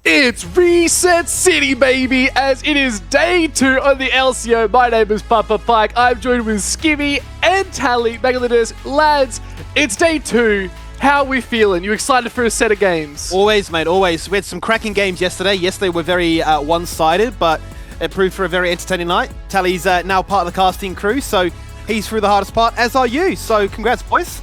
It's Reset City, baby, as it is day 2 on the LCO. My name is Papa Pike. I'm joined with Skimmy and Tally. Megalodus, lads, it's day 2. How are we feeling? You excited for a set of games? Always, mate, always. We had some cracking games yesterday. Yesterday were very one-sided, but it proved for a very entertaining night. Tally's now part of the casting crew, so he's through the hardest part, as are you. So congrats, boys.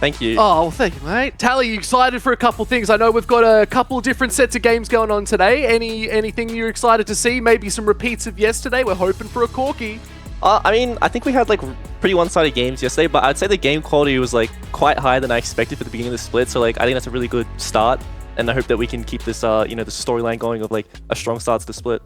Thank you. Oh, well, thank you, mate. Tally, you excited for a couple things? I know we've got a couple different sets of games going on today. Anything you're excited to see? Maybe some repeats of yesterday? We're hoping for a corky. I mean, I think we had like pretty one-sided games yesterday, but I'd say the game quality was like quite higher than I expected for the beginning of the split. So like, I think that's a really good start, and I hope that we can keep this, the storyline going of like a strong start to the split.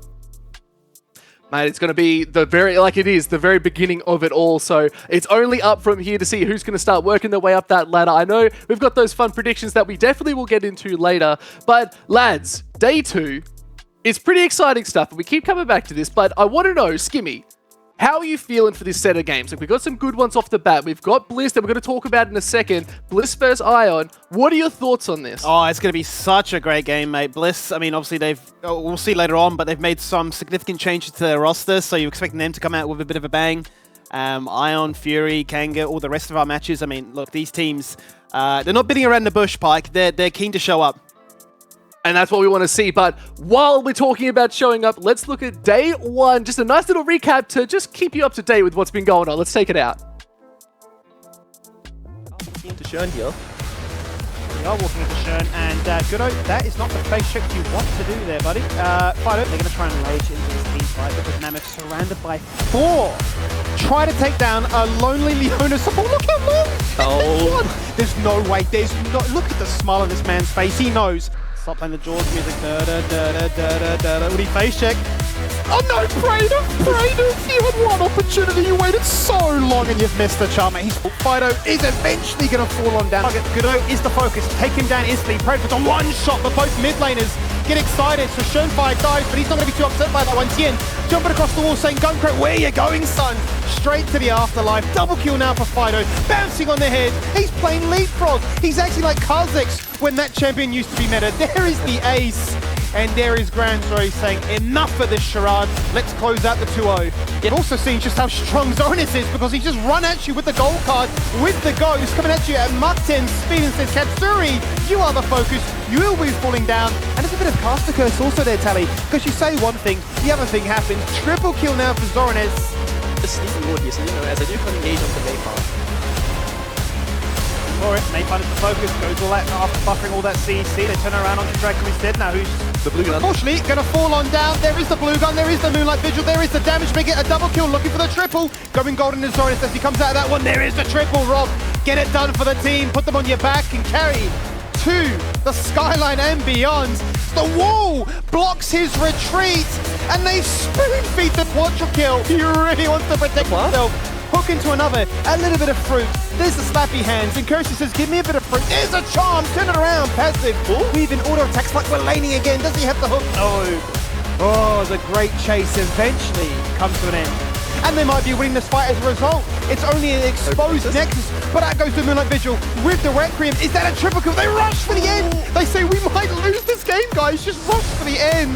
Mate, it's going to be the very beginning of it all, so it's only up from here to see who's going to start working their way up that ladder. I know we've got those fun predictions that we definitely will get into later, but lads, day 2 is pretty exciting stuff, and we keep coming back to this, but I want to know, Skimmy, how are you feeling for this set of games? Like, we've got some good ones off the bat. We've got Bliss that we're going to talk about in a second. Bliss versus Ion. What are your thoughts on this? Oh, it's going to be such a great game, mate. Bliss, I mean, obviously we'll see later on, but they've made some significant changes to their roster, so you're expecting them to come out with a bit of a bang. Ion, Fury, Kanga, all the rest of our matches. I mean, look, these teams, they're not beating around the bush, Pike. They're keen to show up. And that's what we want to see. But while we're talking about showing up, let's look at day 1. Just a nice little recap to just keep you up to date with what's been going on. Let's take it out. Walking into Shern here. We are walking into Shern, and Goodo, that is not the face check you want to do there, buddy. Fido, they're going to try and rage into this team fight because Mammoth surrounded by 4. Try to take down a lonely Leona support. Look how long! Oh. There's no way. Look at the smile on this man's face. He knows. Stop playing the Jaws music. Would he face check? Oh no, Brayden! You had one opportunity, you waited so long and you've missed the charm. Fido is eventually going to fall on down. Goodo is the focus. Take him down instantly. Predator's on one shot, but both mid laners get excited. So Schoenfire dies, but he's not going to be too upset by that one. Tien jumping across the wall saying, Guncrate, where you going, son? Straight to the afterlife. Double kill now for Fido. Bouncing on the head. He's playing leapfrog. He's actually like Kha'Zix when that champion used to be meta. There is the ace. And there is Grand Zero saying, enough of this charade, let's close out the 2-0. You've also seen just how strong Zonis is because he just run at you with the gold card, with the ghost, coming at you at Mach 10 speed and says, Katsuri, you are the focus, you will be falling down. And there's a bit of caster curse also there, Tally, because you say one thing, the other thing happens. Triple kill now for Zoranes. The sneaky ward here, so as I do come engage on the Mayfire. For it, Mayfire is the focus, goes all that after buffering all that CEC. They turn around onto Draco instead now, who's the blue gun. Unfortunately, going to fall on down. There is the blue gun, there is the Moonlight Vigil, there is the damage bigger, a double kill, looking for the triple. Going golden and Zoranes as he comes out of that one. There is the triple, Rob. Get it done for the team. Put them on your back and carry to the skyline and beyond. The wall blocks his retreat, and they spoon feed the quadra kill. He really wants to protect himself. Hook into another, a little bit of fruit. There's the slappy hands, and Kirsty says, give me a bit of fruit. There's a charm, turn it around, passive. Weave in auto attacks like we're laning again. Does he have the hook? No. Oh, the great chase eventually comes to an end. And they might be winning this fight as a result. It's only an exposed Nexus, but out goes the Moonlight Vigil with the Requiem. Is that a triple kill? They rush for the end. They say, we might lose this game, guys. Just rush for the end.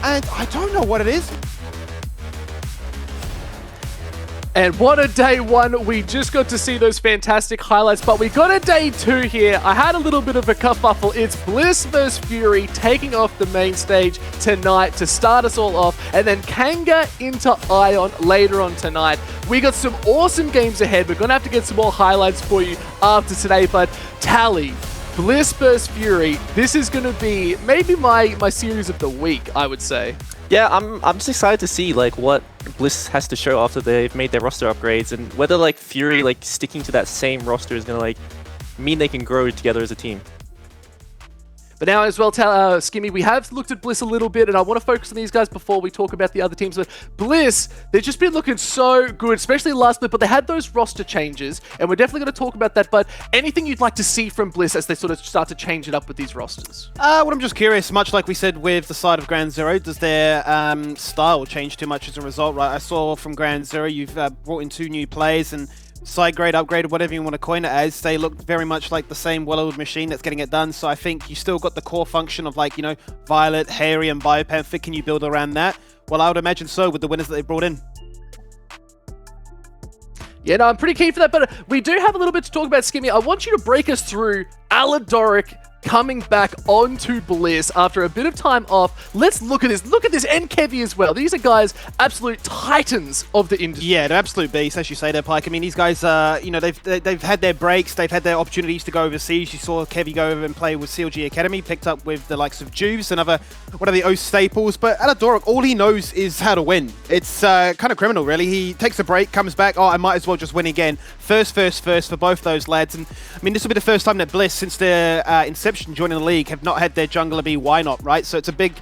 And I don't know what it is. And what a day 1. We just got to see those fantastic highlights, but we got a day 2 here. I had a little bit of a kerfuffle. It's Bliss versus Fury taking off the main stage tonight to start us all off, and then Kanga into Ion later on tonight. We got some awesome games ahead. We're going to have to get some more highlights for you after today, but Tally, Bliss versus Fury, this is going to be maybe my series of the week, I would say. Yeah, I'm just excited to see like what Bliss has to show after they've made their roster upgrades, and whether like Fury like sticking to that same roster is gonna like mean they can grow together as a team. But now as well, Skimmy, we have looked at Bliss a little bit, and I want to focus on these guys before we talk about the other teams. But Bliss, they've just been looking so good, especially last split, but they had those roster changes, and we're definitely going to talk about that. But anything you'd like to see from Bliss as they sort of start to change it up with these rosters? Well, I'm just curious, much like we said with the side of Grand Zero, does their style change too much as a result, right? I saw from Grand Zero, you've brought in 2 new players, and side grade, upgraded, whatever you want to coin it as, they look very much like the same well-oiled machine that's getting it done. So I think you still got the core function of like, you know, Violet, Harry, and Biopanther. Can you build around that? Well, I would imagine so with the winners that they brought in. Yeah, no, I'm pretty keen for that, but we do have a little bit to talk about, Skimmy. I want you to break us through Aladoric coming back onto Bliss after a bit of time off. Let's look at this. Look at this, and Kevy as well. These are guys, absolute titans of the industry. Yeah, they're absolute beasts, as you say there, Pike. I mean, these guys, you know, they've had their breaks, they've had their opportunities to go overseas. You saw Kevy go over and play with CLG Academy, picked up with the likes of Juves, another one of the O staples. But Aladoric, all he knows is how to win. It's kind of criminal, really. He takes a break, comes back, oh, I might as well just win again. First for both those lads. And I mean, this will be the first time that Bliss, since their inception joining the league, have not had their jungler be Why Not, right? So it's a big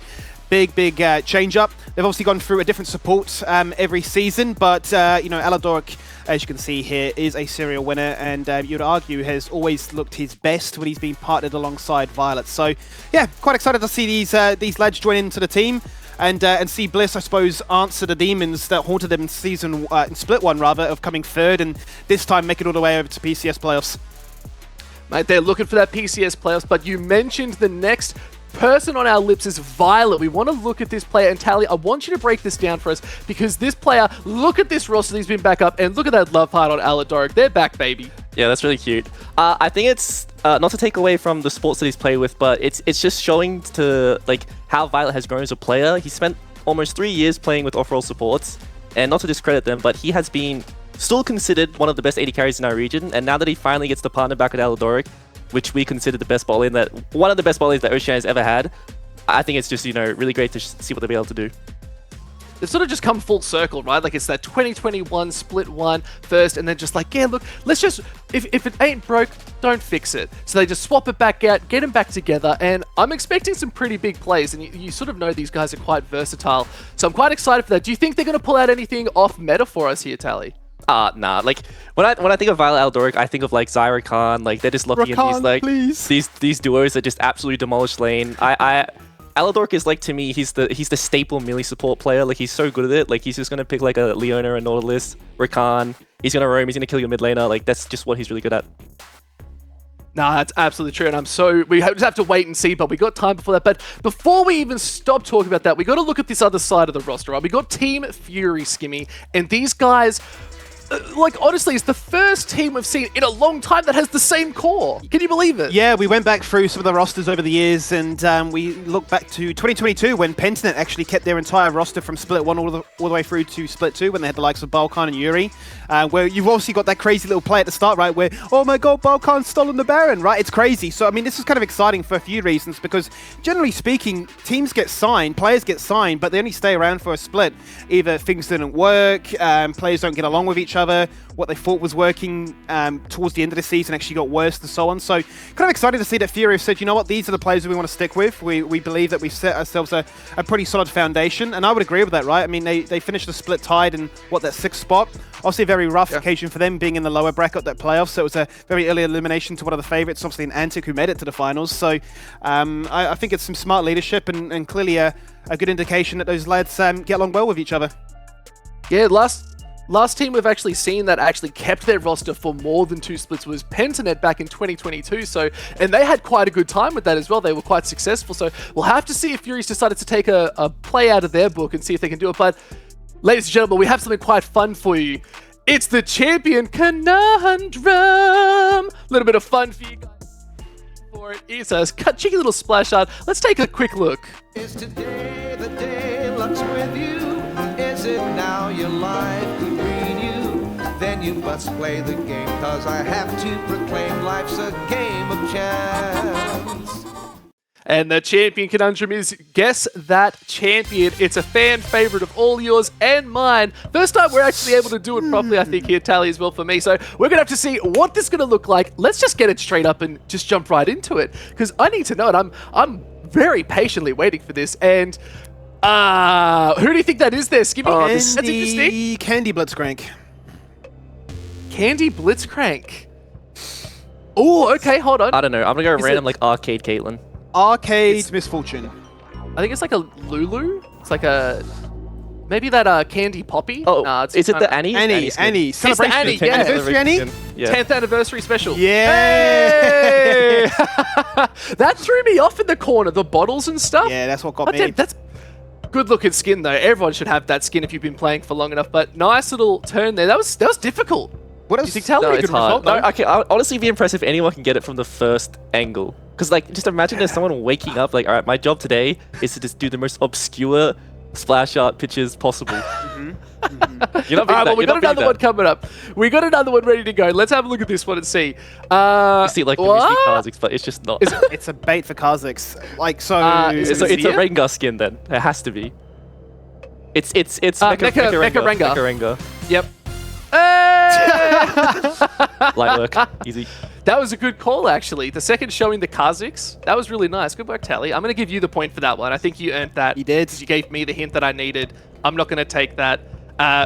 change up. They've obviously gone through a different support every season, but you know, Aladoric, as you can see here, is a serial winner, and you'd argue has always looked his best when he's been partnered alongside Violet. So yeah, quite excited to see these lads join into the team. And see Bliss, I suppose, answer the demons that haunted them in in Split 1 rather, of coming third, and this time make it all the way over to PCS playoffs. Mate, they're looking for that PCS playoffs, but you mentioned the next person on our lips is Violet. We want to look at this player, and Tally, I want you to break this down for us, because this player, look at this roster, he's been back up, and look at that love heart on Aladoric. They're back, baby. Yeah, that's really cute. I think it's not to take away from the sports that he's played with, but it's just showing to like how Violet has grown as a player. He spent almost 3 years playing with off-role supports, and not to discredit them, but he has been still considered one of the best AD carries in our region. And now that he finally gets to partner back with Aladoric, which we consider the best bot lane, one of the best bot lanes that Oceania has ever had, I think it's just, you know, really great to see what they'll be able to do. They've sort of just come full circle, right? Like, it's that 2021 Split 1 first, and then just like, yeah, look, let's just, if it ain't broke, don't fix it. So they just swap it back out, get them back together, and I'm expecting some pretty big plays, and you sort of know these guys are quite versatile. So I'm quite excited for that. Do you think they're going to pull out anything off meta for us here, Tally? Nah. Like, when I think of Violet Aladoric, I think of like Zyra Khan. Like, they're just looking at these like these duos that just absolutely demolish lane. Aladoric is like, to me, he's the staple melee support player. Like, he's so good at it. Like, he's just gonna pick like a Leona, a Nautilus, Rakan. He's gonna roam. He's gonna kill your mid laner. Like, that's just what he's really good at. Nah, that's absolutely true, and we just have to wait and see, but we got time before that. But before we even stop talking about that, we got to look at this other side of the roster, right? We got Team Fury, Skimmy, and these guys, like, honestly, it's the first team we've seen in a long time that has the same core. Can you believe it? Yeah, we went back through some of the rosters over the years, and we looked back to 2022 when Pentanet actually kept their entire roster from Split 1 all the way through to Split 2 when they had the likes of Balkan and Yuri, where you've obviously got that crazy little play at the start, right, where, oh my god, Balkan's stolen the Baron, right? It's crazy. So, I mean, this is kind of exciting for a few reasons, because generally speaking, teams get signed, players get signed, but they only stay around for a split. Either things didn't work, players don't get along with each other, what they thought was working towards the end of the season actually got worse and so on. So kind of excited to see that Fury have said, you know what, these are the players that we want to stick with. We believe that we've set ourselves a pretty solid foundation, and I would agree with that, right? I mean, they finished the split tied in, what, that 6th spot? Obviously a very rough occasion for them being in the lower bracket of that playoff, so it was a very early elimination to one of the favourites, obviously an Antic who made it to the finals. So I think it's some smart leadership and clearly a good indication that those lads get along well with each other. Yeah, last team we've actually seen that actually kept their roster for more than 2 splits was Pentanet back in 2022. So, and they had quite a good time with that as well. They were quite successful. So we'll have to see if Fury's decided to take a play out of their book and see if they can do it. But ladies and gentlemen, we have something quite fun for you. It's the Champion Conundrum. A little bit of fun for you guys. For it is a cheeky little splash art. Let's take a quick look. Is today the day luck's with you? Is it now your life could renew? Then you must play the game, cause I have to proclaim life's a game of chance. And the Champion Conundrum is Guess That Champion. It's a fan favorite of all yours and mine. First time we're actually able to do it properly, I think, here, Tally, as well for me. So we're going to have to see what this is going to look like. Let's just get it straight up and just jump right into it, because I need to know it. I'm very patiently waiting for this. And who do you think that is there, Skippy? That's interesting. Candy Blitzcrank. Candy Blitzcrank. Oh, okay, hold on. I don't know. I'm gonna go random like Arcade Caitlyn. Arcade Misfortune. I think it's like a Lulu. It's like a... Maybe that Candy Poppy? Oh, Nah, it's is it the kinda- Annie? Annie. It's the Celebration. Annie, yeah. Anniversary Annie? Yeah. 10th anniversary special. Yeah. Hey! That threw me off in the corner, the bottles and stuff. Yeah, that's what got Oh, me. damn, that's good looking skin though. Everyone should have that skin if you've been playing for long enough. But nice little turn there. That was difficult. What Do else? you think Tally No, a it's good hard. result? No, though? okay, I'll honestly be impressed if anyone can get it from the first angle. Because, like, just imagine there's someone waking up, like, all right, my job today is to just do the most obscure splash art pitches possible. You're not being All right, well, we got another one that. coming up. We got another one ready to go. Let's have a look at this one and see. You see, like, the what? Misty Kazakhs, but it's just not. It's a bait for Kazakhs. Like, so... is It's a Zia? Rengar skin, then. It has to be. It's Mecha Rengar. Rengar. Yep. Hey! Light work. Easy. That was a good call, actually. The second showing the Kazakhs, that was really nice. Good work, Tally. I'm going to give you the point for that one. I think you earned that. You did. You gave me the hint that I needed. I'm not going to take that.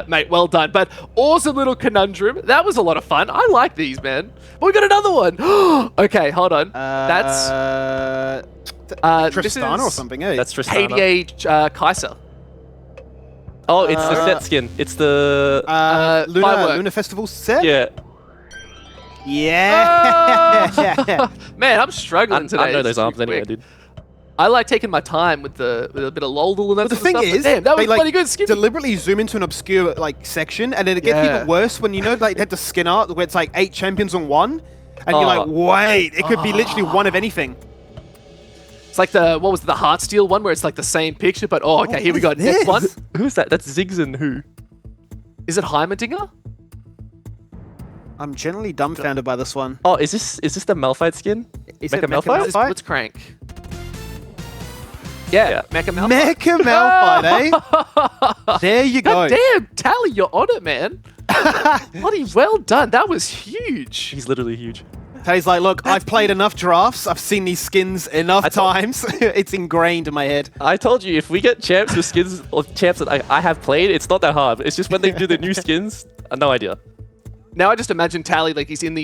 Mate, well done. But awesome little conundrum. That was a lot of fun. I like these, man. But we got another one. Okay, hold on. That's this Tristana is or something, eh? That's Tristana. KDA Kaiser. Oh, it's the set skin. It's the... Firework. Luna Festival set? yeah. Yeah. Man, I'm struggling today. I know This those is arms quick. anyway, dude. I like taking my time with a bit of Loldal and that But the sort of thing stuff. is, But damn, that was they like bloody good skin. deliberately zoom into an obscure like section, and then it gets Yeah. even worse when you know like they had the skin art where it's like 8 champions on one, and you're like, Oh. wait, it could be literally one of anything. It's like the the Heartsteel one where it's like the same picture, but okay, here we go. what is Next this? one. Who's that? That's Zigzan who? Is it Heimerdinger? I'm generally dumbfounded by this one. Oh, is this the Malphite skin? Is Mecha it Mecha Malphite? Malphite? What's Crank? Yeah, Mecha Malphite. Mecha Malphite, eh? There you go. God damn, Tally, you're on it, man. Bloody well done. That was huge. He's literally huge. He's like, look, I've played enough drafts. I've seen these skins enough times. It's ingrained in my head. I told you, if we get champs with skins or champs that I have played, it's not that hard. It's just when they do the new skins, no idea. Now I just imagine Tally like he's in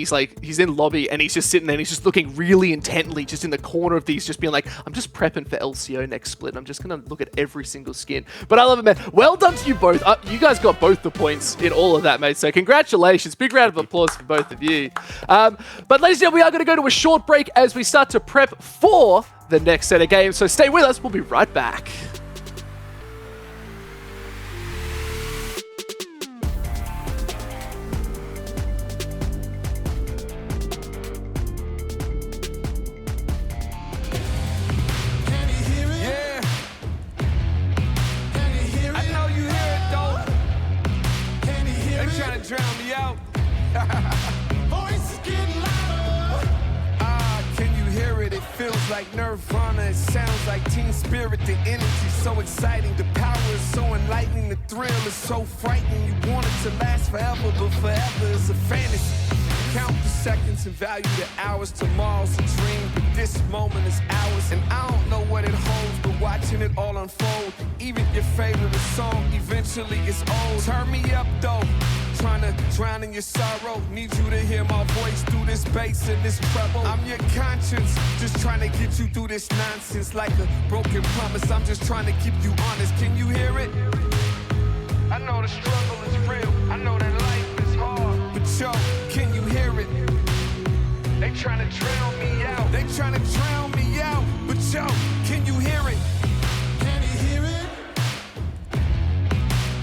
lobby and he's just sitting there and he's just looking really intently just in the corner of these, just being like, I'm just prepping for LCO next split. I'm just gonna look at every single skin. But I love it, man. Well done to you both. You guys got both the points in all of that, mate. So congratulations. Big round of applause for both of you. But ladies and gentlemen, we are gonna go to a short break as we start to prep for the next set of games. So stay with us. We'll be right back. Trying to drown me out. Voice is getting louder. Can you hear it? It feels like Nirvana. It sounds like Teen Spirit. The energy's so exciting. The power is so enlightening. The thrill is so frightening. You want it to last forever, but forever is a fantasy. Count the seconds and value the hours. Tomorrow's a dream, but this moment is ours. And I don't know what it holds, but watching it all unfold. Even your favorite song eventually is old. Turn me up though. Trying to drown in your sorrow. Need you to hear my voice through this bass and this treble. I'm your conscience, just trying to get you through this nonsense. Like a broken promise, I'm just trying to keep you honest. Can you hear it? I know the struggle is real. I know that life is hard. But yo, can you hear it? They trying to drown me out. They trying to drown me out. But yo, can you hear it? Can you hear it?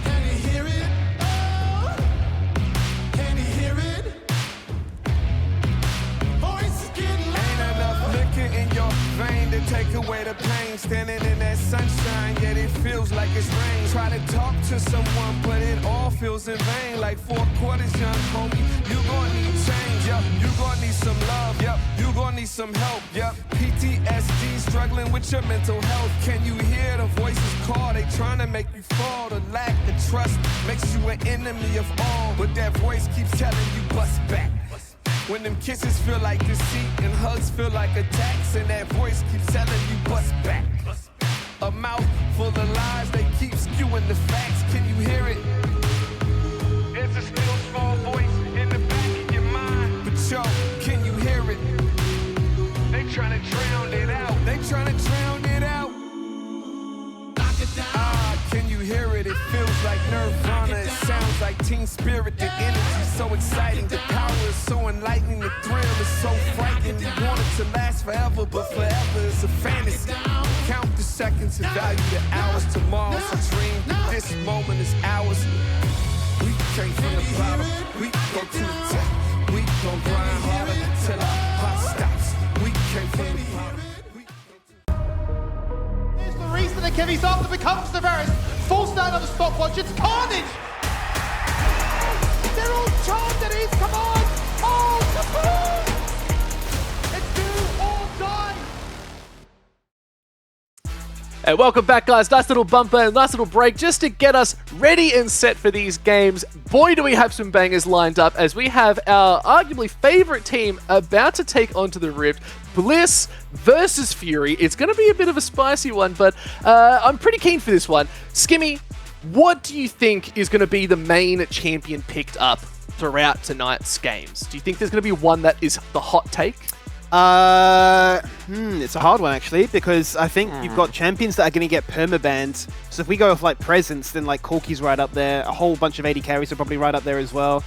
Can you hear it? Oh, can you hear it? Voice is getting loud. Ain't enough liquor in your vein to take away the pain. Standing in that sunshine, yet it feels like it's rain. Try to talk to someone, but it all feels in vain. Like 4 quarters, young homie, you gon' need change. Yep, you gon' need some love. Yep, you gon' need some help. Yep, PTSD, struggling with your mental health. Can you hear the voices call? They trying to make you fall. The lack of trust makes you an enemy of all. But that voice keeps telling you bust back. When them kisses feel like deceit and hugs feel like attacks, and that voice keeps telling you bust back. A mouth full of lies, they keep skewing the facts. Can you hear it? It's a still small voice in the back of your mind. But yo, can you hear it? They trying to drown it out. They trying to drown it out. Knock it down. Can you hear it? It feels feels like nirvana. It sounds like Team Spirit. The energy's so exciting. The power is so enlightening. The thrill is so frightening. You want it to last forever, but forever is a fantasy. Count the seconds and value the hours. Tomorrow's a dream, but this moment is ours. We came from the bottom. We go to the top. We gon' grind harder until our heart stops. We came from the bottom. Here's the reason that Kevy's after becomes the Varus. Full stand on the stopwatch, it's carnage! They're all charmed at his command! Oh, the boom! It's do or die! Hey, welcome back, guys. Nice little bumper and nice little break just to get us ready and set for these games. Boy, do we have some bangers lined up as we have our arguably favorite team about to take onto the Rift. Bliss versus Fury. It's going to be a bit of a spicy one, but I'm pretty keen for this one. Skimmy, what do you think is going to be the main champion picked up throughout tonight's games? Do you think there's going to be one that is the hot take? It's a hard one actually, because I think you've got champions that are going to get permabans. So if we go with like Presence, then like Corki's right up there. A whole bunch of AD carries are probably right up there as well.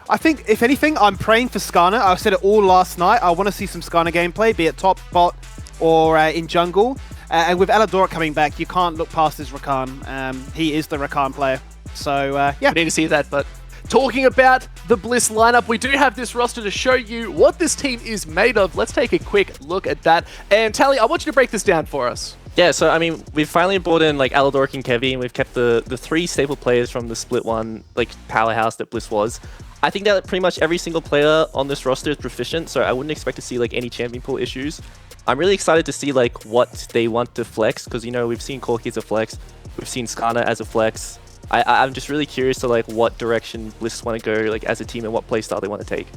I think, if anything, I'm praying for Skarner. I said it all last night. I want to see some Skarner gameplay, be it top, bot, or in jungle. And with Aladoric coming back, you can't look past his Rakan. He is the Rakan player. So, yeah. I need to see that, but talking about the Bliss lineup, we do have this roster to show you what this team is made of. Let's take a quick look at that. And Tally, I want you to break this down for us. Yeah, so I mean, we've finally brought in like Aladoric and Kevy, and we've kept the three staple players from the split one, like powerhouse that Bliss was. I think that pretty much every single player on this roster is proficient, so I wouldn't expect to see like any champion pool issues. I'm really excited to see like what they want to flex, because you know we've seen Corki as a flex, we've seen Skarner as a flex. I'm just really curious to like what direction Bliss want to go like as a team and what playstyle they want to take.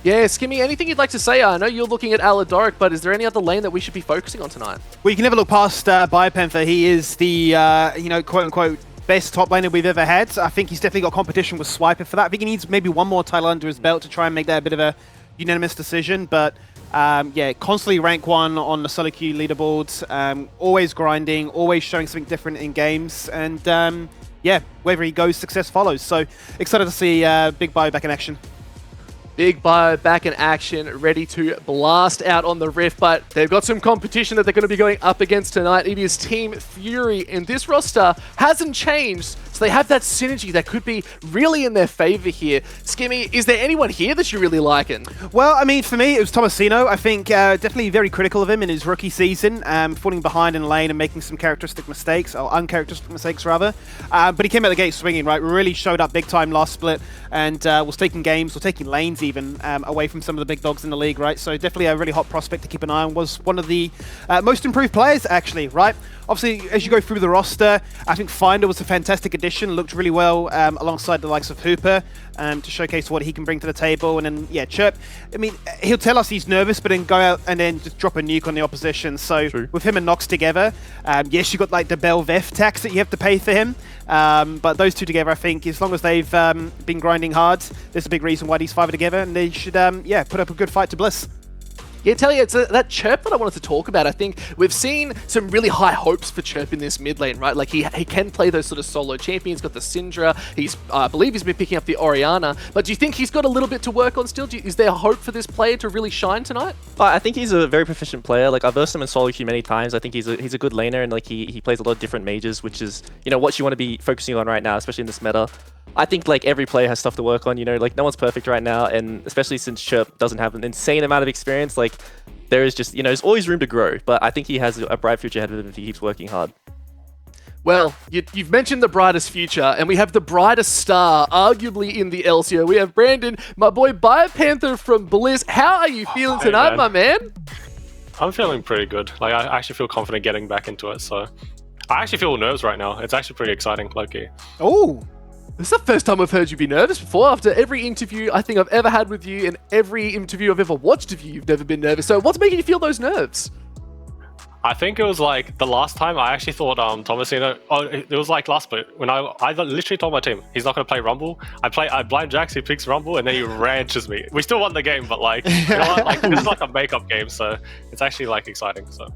Yeah, Skimmy, anything you'd like to say? I know you're looking at Aladoric, but is there any other lane that we should be focusing on tonight? Well, you can never look past Biopanther. He is the, you know, quote-unquote, best top laner we've ever had. I think he's definitely got competition with Swiper for that. I think he needs maybe one more title under his belt to try and make that a bit of a unanimous decision. But, yeah, constantly rank 1 on the solo queue leaderboards. Always grinding, always showing something different in games. And, yeah, wherever he goes, success follows. So, excited to see Big Bio back in action. Big Bio back in action, ready to blast out on the Rift, but they've got some competition that they're going to be going up against tonight. It is Team Fury, and this roster hasn't changed, so they have that synergy that could be really in their favor here. Skimmy, is there anyone here that you're really liking? Well, I mean, for me, it was Tomasino. I think definitely very critical of him in his rookie season, falling behind in lane and making some characteristic mistakes, or uncharacteristic mistakes, rather. But he came out the gate swinging, right? Really showed up big time last split, and was taking games, or taking lanes even, away from some of the big dogs in the league, right? So definitely a really hot prospect to keep an eye on. Was one of the most improved players, actually, right? Obviously, as you go through the roster, I think Finder was a fantastic addition, looked really well alongside the likes of Hooper to showcase what he can bring to the table. And then, yeah, Chirp, I mean, he'll tell us he's nervous, but then go out and then just drop a nuke on the opposition. So with him and Nox together, yes, you got like the Belveth tax that you have to pay for him. But those two together, I think, as long as they've been grinding hard, there's a big reason why these five are together, and they should, yeah, put up a good fight to Bliss. Yeah, Telly, it's that Chirp that I wanted to talk about. I think we've seen some really high hopes for Chirp in this mid lane, right? Like, he can play those sort of solo champions, got the Syndra, I believe he's been picking up the Orianna, but do you think he's got a little bit to work on still? Is there hope for this player to really shine tonight? I think he's a very proficient player. Like, I've versed him in solo queue many times. I think he's a good laner, and like he plays a lot of different mages, which is, you know, what you want to be focusing on right now, especially in this meta. I think like every player has stuff to work on, you know, like no one's perfect right now, and especially since Chirp doesn't have an insane amount of experience, like there is just, you know, there's always room to grow, but I think he has a bright future ahead of him if he keeps working hard. Well, you've mentioned the brightest future, and we have the brightest star, arguably, in the LCO. We have Brandon, my boy Biopanther from Bliss. How are you feeling tonight, my man? I'm feeling pretty good. Like, I actually feel confident getting back into it, so I actually feel nerves right now. It's actually pretty exciting, low-key. Oh! This is the first time I've heard you be nervous before. After every interview I think I've ever had with you, and every interview I've ever watched of you, you've never been nervous. So what's making you feel those nerves? I think it was like the last time I actually thought Tomasino. Oh, it was like last split when I literally told my team he's not going to play Rumble. I blind Jax, he picks Rumble, and then he ranches me. We still won the game, but like, you know what? Like, this is like a makeup game, so it's actually like exciting. So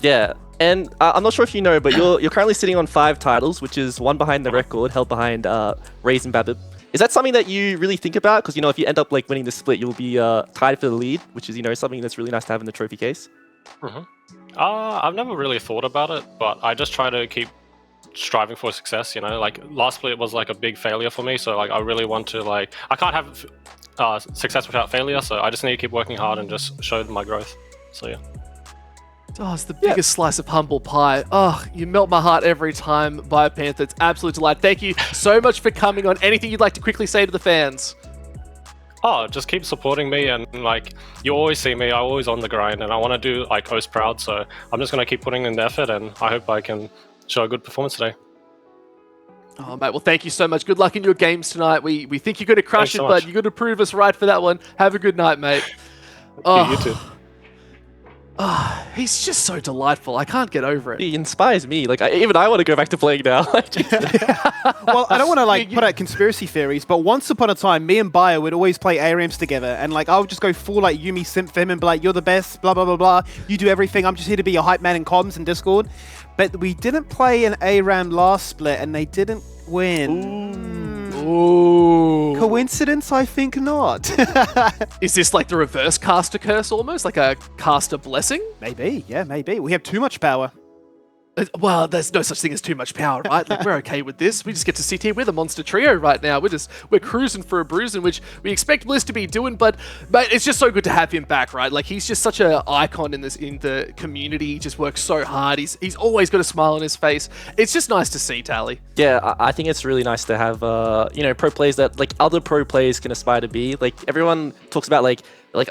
yeah, And I'm not sure if you know, but you're currently sitting on 5 titles, which is one behind the record, held behind Raze and Babip. Is that something that you really think about? Because, if you end up like winning the split, you'll be tied for the lead, which is, something that's really nice to have in the trophy case. I've never really thought about it, but I just try to keep striving for success. Like last split was like a big failure for me, so like I really want to I can't have success without failure, so I just need to keep working hard and just show my growth. So yeah. Oh, it's the biggest slice of humble pie. Oh, you melt my heart every time, BioPanther. It's absolute delight. Thank you so much for coming on. Anything you'd like to quickly say to the fans? Oh, just keep supporting me, and like you always see me, I'm always on the grind, and I want to do like O's proud, so I'm just going to keep putting in the effort, and I hope I can show a good performance today. Oh, mate, well, thank you so much. Good luck in your games tonight. We think you're going to crush Thanks so it, much. but you're going to prove us right for that one. Have a good night, mate. You too. Oh, he's just so delightful. I can't get over it. He inspires me. Like, even I want to go back to playing now. Well, I don't want to put out conspiracy theories, but once upon a time, me and Bio would always play ARAMs together, and I would just go full Yumi simp for him and be like, "You're the best, blah blah blah blah. You do everything. I'm just here to be your hype man in comms and Discord." But we didn't play an ARAM last split, and they didn't win. Ooh. Coincidence? I think not. Is this like the reverse caster curse almost? Like a caster blessing? Maybe, yeah, maybe. We have too much power. Well, there's no such thing as too much power, right? Like, we're okay with this. We just get to sit here with a monster trio right now. We're cruising for a bruising, which we expect Bliss to be doing, but it's just so good to have him back, right? Like, he's just such an icon in the community. He just works so hard. He's always got a smile on his face. It's just nice to see, Tally. Yeah, I think it's really nice to have, pro players that like other pro players can aspire to be. Like, everyone talks about oh,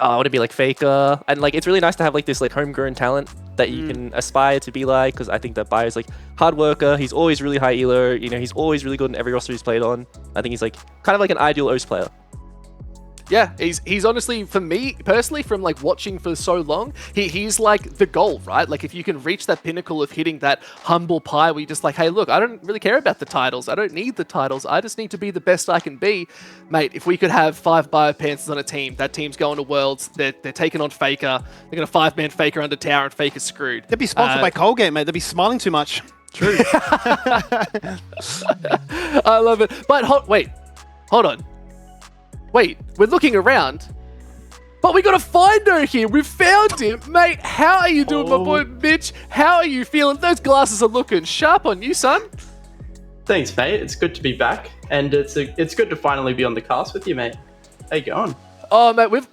I want to be like Faker, and like it's really nice to have like this like homegrown talent that you can aspire to be like, because I think that Bio's like hard worker. He's always really high elo. He's always really good in every roster he's played on. I think he's like kind of like an ideal OS player. Yeah, he's honestly, for me personally, from like watching for so long, he's like the goal, right? Like if you can reach that pinnacle of hitting that humble pie where you're just like, hey, look, I don't really care about the titles. I don't need the titles. I just need to be the best I can be. Mate, if we could have 5 BioPanthers on a team, that team's going to Worlds, they're taking on Faker, they're going to 5-man Faker under tower and Faker's screwed. They'd be sponsored by Colgate, mate. They'd be smiling too much. True. I love it. But wait, hold on. Wait, we're looking around, but we got a finder here. We found him. Mate, how are you doing, my boy Mitch? How are you feeling? Those glasses are looking sharp on you, son. Thanks, mate. It's good to be back, and it's good to finally be on the cast with you, mate. How you going? Oh, mate,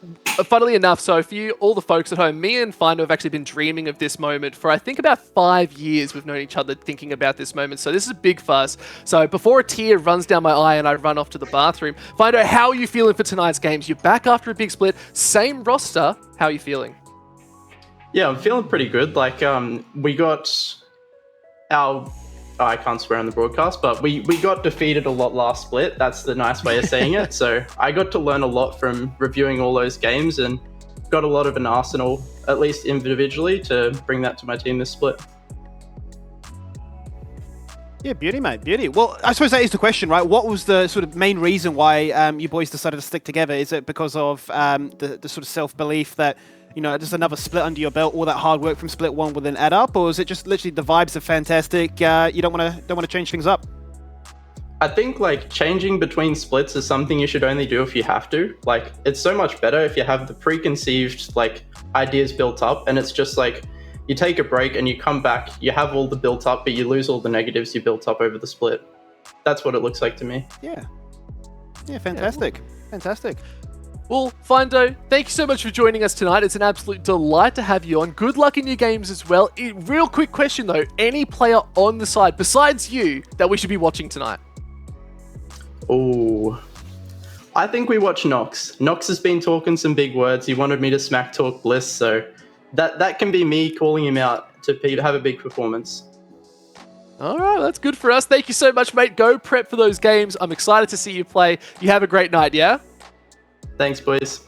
funnily enough, so for you, all the folks at home, me and Findo have actually been dreaming of this moment for, I think, about 5 years. We've known each other thinking about this moment, so this is a big fuss. So before a tear runs down my eye and I run off to the bathroom, Findo, how are you feeling for tonight's games? You're back after a big split, same roster. How are you feeling? Yeah, I'm feeling pretty good. Like, we got our... I can't swear on the broadcast, but we got defeated a lot last split. That's the nice way of saying it. So I got to learn a lot from reviewing all those games and got a lot of an arsenal, at least individually, to bring that to my team this split. Yeah, beauty, mate, beauty. Well, I suppose that is the question, right? What was the sort of main reason why you boys decided to stick together? Is it because of the sort of self-belief that, just another split under your belt, all that hard work from split 1 will then add up, or is it just literally the vibes are fantastic? You don't want to change things up? I think like changing between splits is something you should only do if you have to. Like, it's so much better if you have the preconceived like ideas built up, and it's just like you take a break and you come back, you have all the built up, but you lose all the negatives you built up over the split. That's what it looks like to me. Yeah, fantastic. Fantastic. Well, Findo, thank you so much for joining us tonight. It's an absolute delight to have you on. Good luck in your games as well. Real quick question though, any player on the side besides you that we should be watching tonight? Oh, I think we watch Nox. Nox has been talking some big words. He wanted me to smack talk Bliss, so that can be me calling him out to have a big performance. All right, that's good for us. Thank you so much, mate. Go prep for those games. I'm excited to see you play. You have a great night, yeah? Thanks, boys.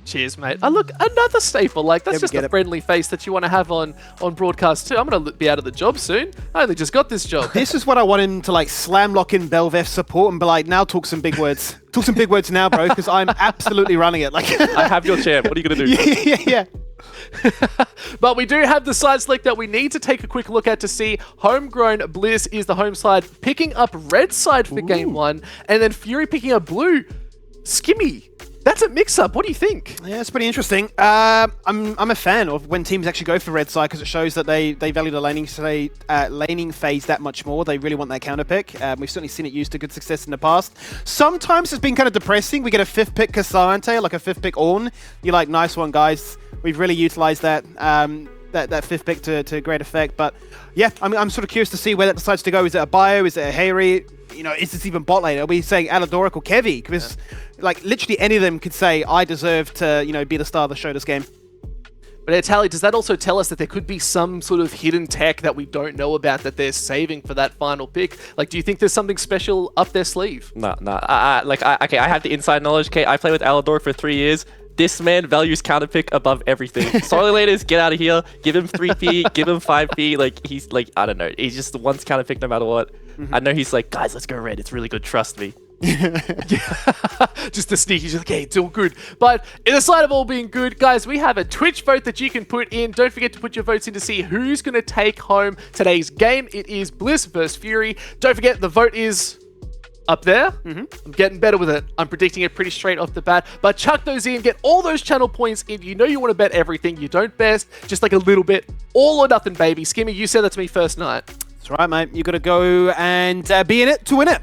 Cheers, mate. Oh, look, another staple. Like, that's just a friendly face that you want to have on broadcast too. I'm going to be out of the job soon. I only just got this job. This is what I want him to, like, slam lock in Belveth support and be like, now talk some big words. Talk some big words now, bro, because I'm absolutely running it. Like, I have your chair. What are you going to do? Yeah. But we do have the side select that we need to take a quick look at to see. Homegrown Bliss is the home side, picking up red side for game 1, and then Fury picking up blue. Skimmy, that's a mix-up. What do you think? Yeah, it's pretty interesting. I'm a fan of when teams actually go for red side because it shows that they value the laning phase that much more. They really want that counter pick. We've certainly seen it used to good success in the past. Sometimes it's been kind of depressing. We get a 5th pick Cassante, like a 5th pick Ornn. You're like, nice one, guys. We've really utilized that that 5th pick to great effect. But yeah, I'm sort of curious to see where that decides to go. Is it a bio? Is it a Harry? You know, is this even bot lane? Are we saying Alidoric or Kevy? Because like literally any of them could say, I deserve to, you know, be the star of the show this game. But Tally, does that also tell us that there could be some sort of hidden tech that we don't know about that they're saving for that final pick? Like, do you think there's something special up their sleeve? Nah. Okay, I have the inside knowledge. Okay, I played with Alidor for 3 years. This man values counter pick above everything. Solo laners, get out of here. Give him 3p, give him 5p. Like, he's like, I don't know. He just wants counter pick no matter what. I know he's like, guys, let's go red. It's really good. Trust me. Just the sneaky, just like, hey, it's all good. But in the side of all being good, guys, we have a Twitch vote that you can put in. Don't forget to put your votes in to see who's going to take home today's game. It is Bliss versus Fury. Don't forget, the vote is up there. I'm getting better with it. I'm predicting it pretty straight off the bat. But chuck those in, get all those channel points in. You know you want to bet everything. You don't bet just like a little bit. All or nothing, baby. Skimmy, you said that to me first night. That's right, mate. You got to go and be in it to win it.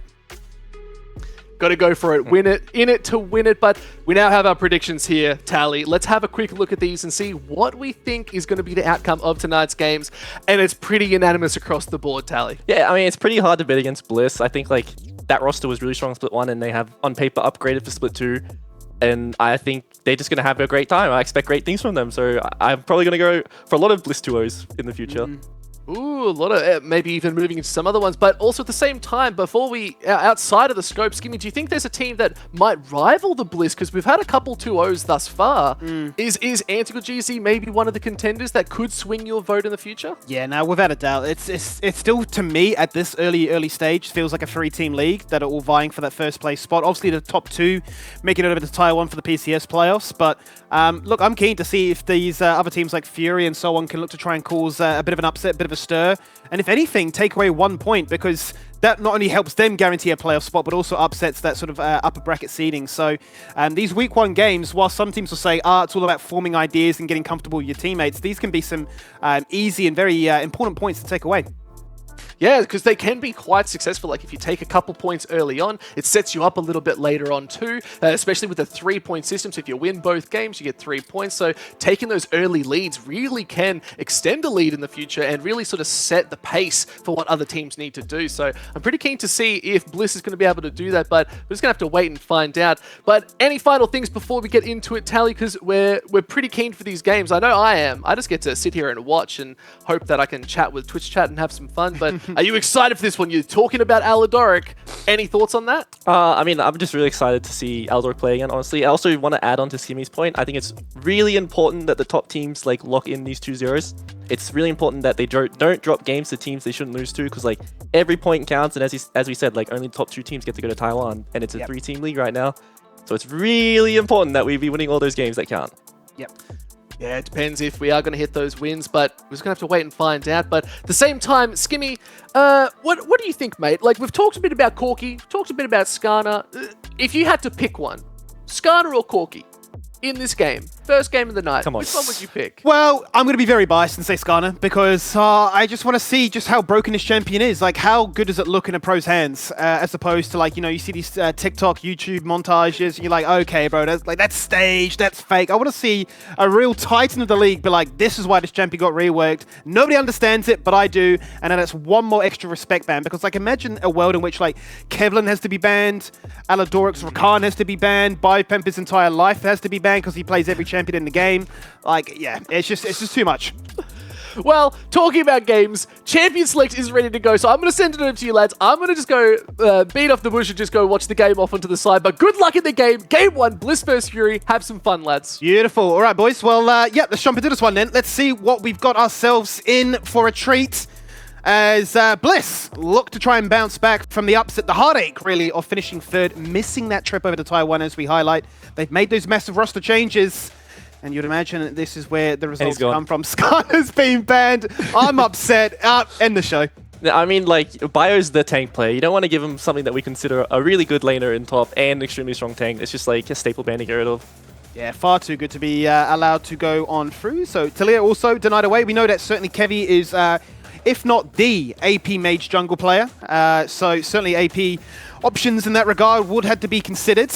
Got to go for it, win it, in it to win it. But we now have our predictions here, Tally. Let's have a quick look at these and see what we think is going to be the outcome of tonight's games. And it's pretty unanimous across the board, Tally. Yeah, I mean, it's pretty hard to bet against Bliss. I think, like, that roster was really strong Split 1, and they have, on paper, upgraded for Split 2. And I think they're just going to have a great time. I expect great things from them. So I'm probably going to go for a lot of Bliss 2-0s in the future. Ooh, a lot of maybe even moving into some other ones, but also at the same time, before we outside of the scope, Skimmy, do you think there's a team that might rival the Bliss? Because we've had a couple 2-0s thus far. Is Antical GZ maybe one of the contenders that could swing your vote in the future? Yeah, no, without a doubt. It's still, to me, at this early stage, feels like a 3-team league that are all vying for that first place spot. Obviously, the top 2 making it over to Tier 1 for the PCS playoffs, but look, I'm keen to see if these other teams like Fury and so on can look to try and cause a bit of an upset, a bit of a stir, and if anything, take away 1 point, because that not only helps them guarantee a playoff spot, but also upsets that sort of upper bracket seeding. So these week 1 games, while some teams will say, it's all about forming ideas and getting comfortable with your teammates, these can be some easy and very important points to take away. Yeah, because they can be quite successful. Like if you take a couple points early on, it sets you up a little bit later on too, especially with the 3-point system. So if you win both games, you get 3 points. So taking those early leads really can extend a lead in the future and really sort of set the pace for what other teams need to do. So I'm pretty keen to see if Bliss is going to be able to do that, but we're just going to have to wait and find out. But any final things before we get into it, Tally, because we're pretty keen for these games. I know I am. I just get to sit here and watch and hope that I can chat with Twitch chat and have some fun, but are you excited for this one? You're talking about Alidoric. Any thoughts on that? I mean, I'm just really excited to see Alidoric play again, honestly. I also want to add on to Skimmy's point. I think it's really important that the top teams like lock in these 2-0s. It's really important that they don't drop games to teams they shouldn't lose to, because like every point counts, and as we said, like only the top 2 teams get to go to Taiwan, and it's a 3-team league right now. So it's really important that we be winning all those games that count. Yep. Yeah, it depends if we are going to hit those wins, but we're just going to have to wait and find out. But at the same time, Skimmy, what do you think, mate? Like, we've talked a bit about Corki, talked a bit about Skarner. If you had to pick one, Skarner or Corki in this game, first game of the night, Come on. which one would you pick? Well, I'm going to be very biased and say Skarner, because I just want to see just how broken this champion is. Like, how good does it look in a pro's hands, as opposed to, like, you know, you see these TikTok, YouTube montages, and you're like, okay, bro, that's staged, that's fake. I want to see a real titan of the league be like, this is why this champion got reworked. Nobody understands it, but I do, and then it's one more extra respect ban, because, like, imagine a world in which, like, Kevlin has to be banned, Alidoric's Rakan has to be banned, Bipemper's entire life has to be banned because he plays every champion in the game. Like, yeah, it's just too much. Well, talking about games, Champion Select is ready to go, so I'm going to send it over to you, lads. I'm going to just go beat off the bush and just go watch the game off onto the side, but good luck in the game. Game 1, Bliss vs Fury. Have some fun, lads. Beautiful. All right, boys. Well, yeah, let's jump into this one then. Let's see what we've got ourselves in for a treat, as Bliss look to try and bounce back from the upset, the heartache, really, of finishing 3rd, missing that trip over to Taiwan, as we highlight. They've made those massive roster changes. And you'd imagine that this is where the he's results gone. come from. Skarner's been banned. I'm upset. End the show. I mean, like, Bio's the tank player. You don't want to give him something that we consider a really good laner in top and extremely strong tank. It's just like a staple ban to get rid of. Yeah, far too good to be allowed to go on through. So Talia also denied away. We know that certainly Kevy is, if not the AP mage jungle player. So certainly AP options in that regard would have to be considered.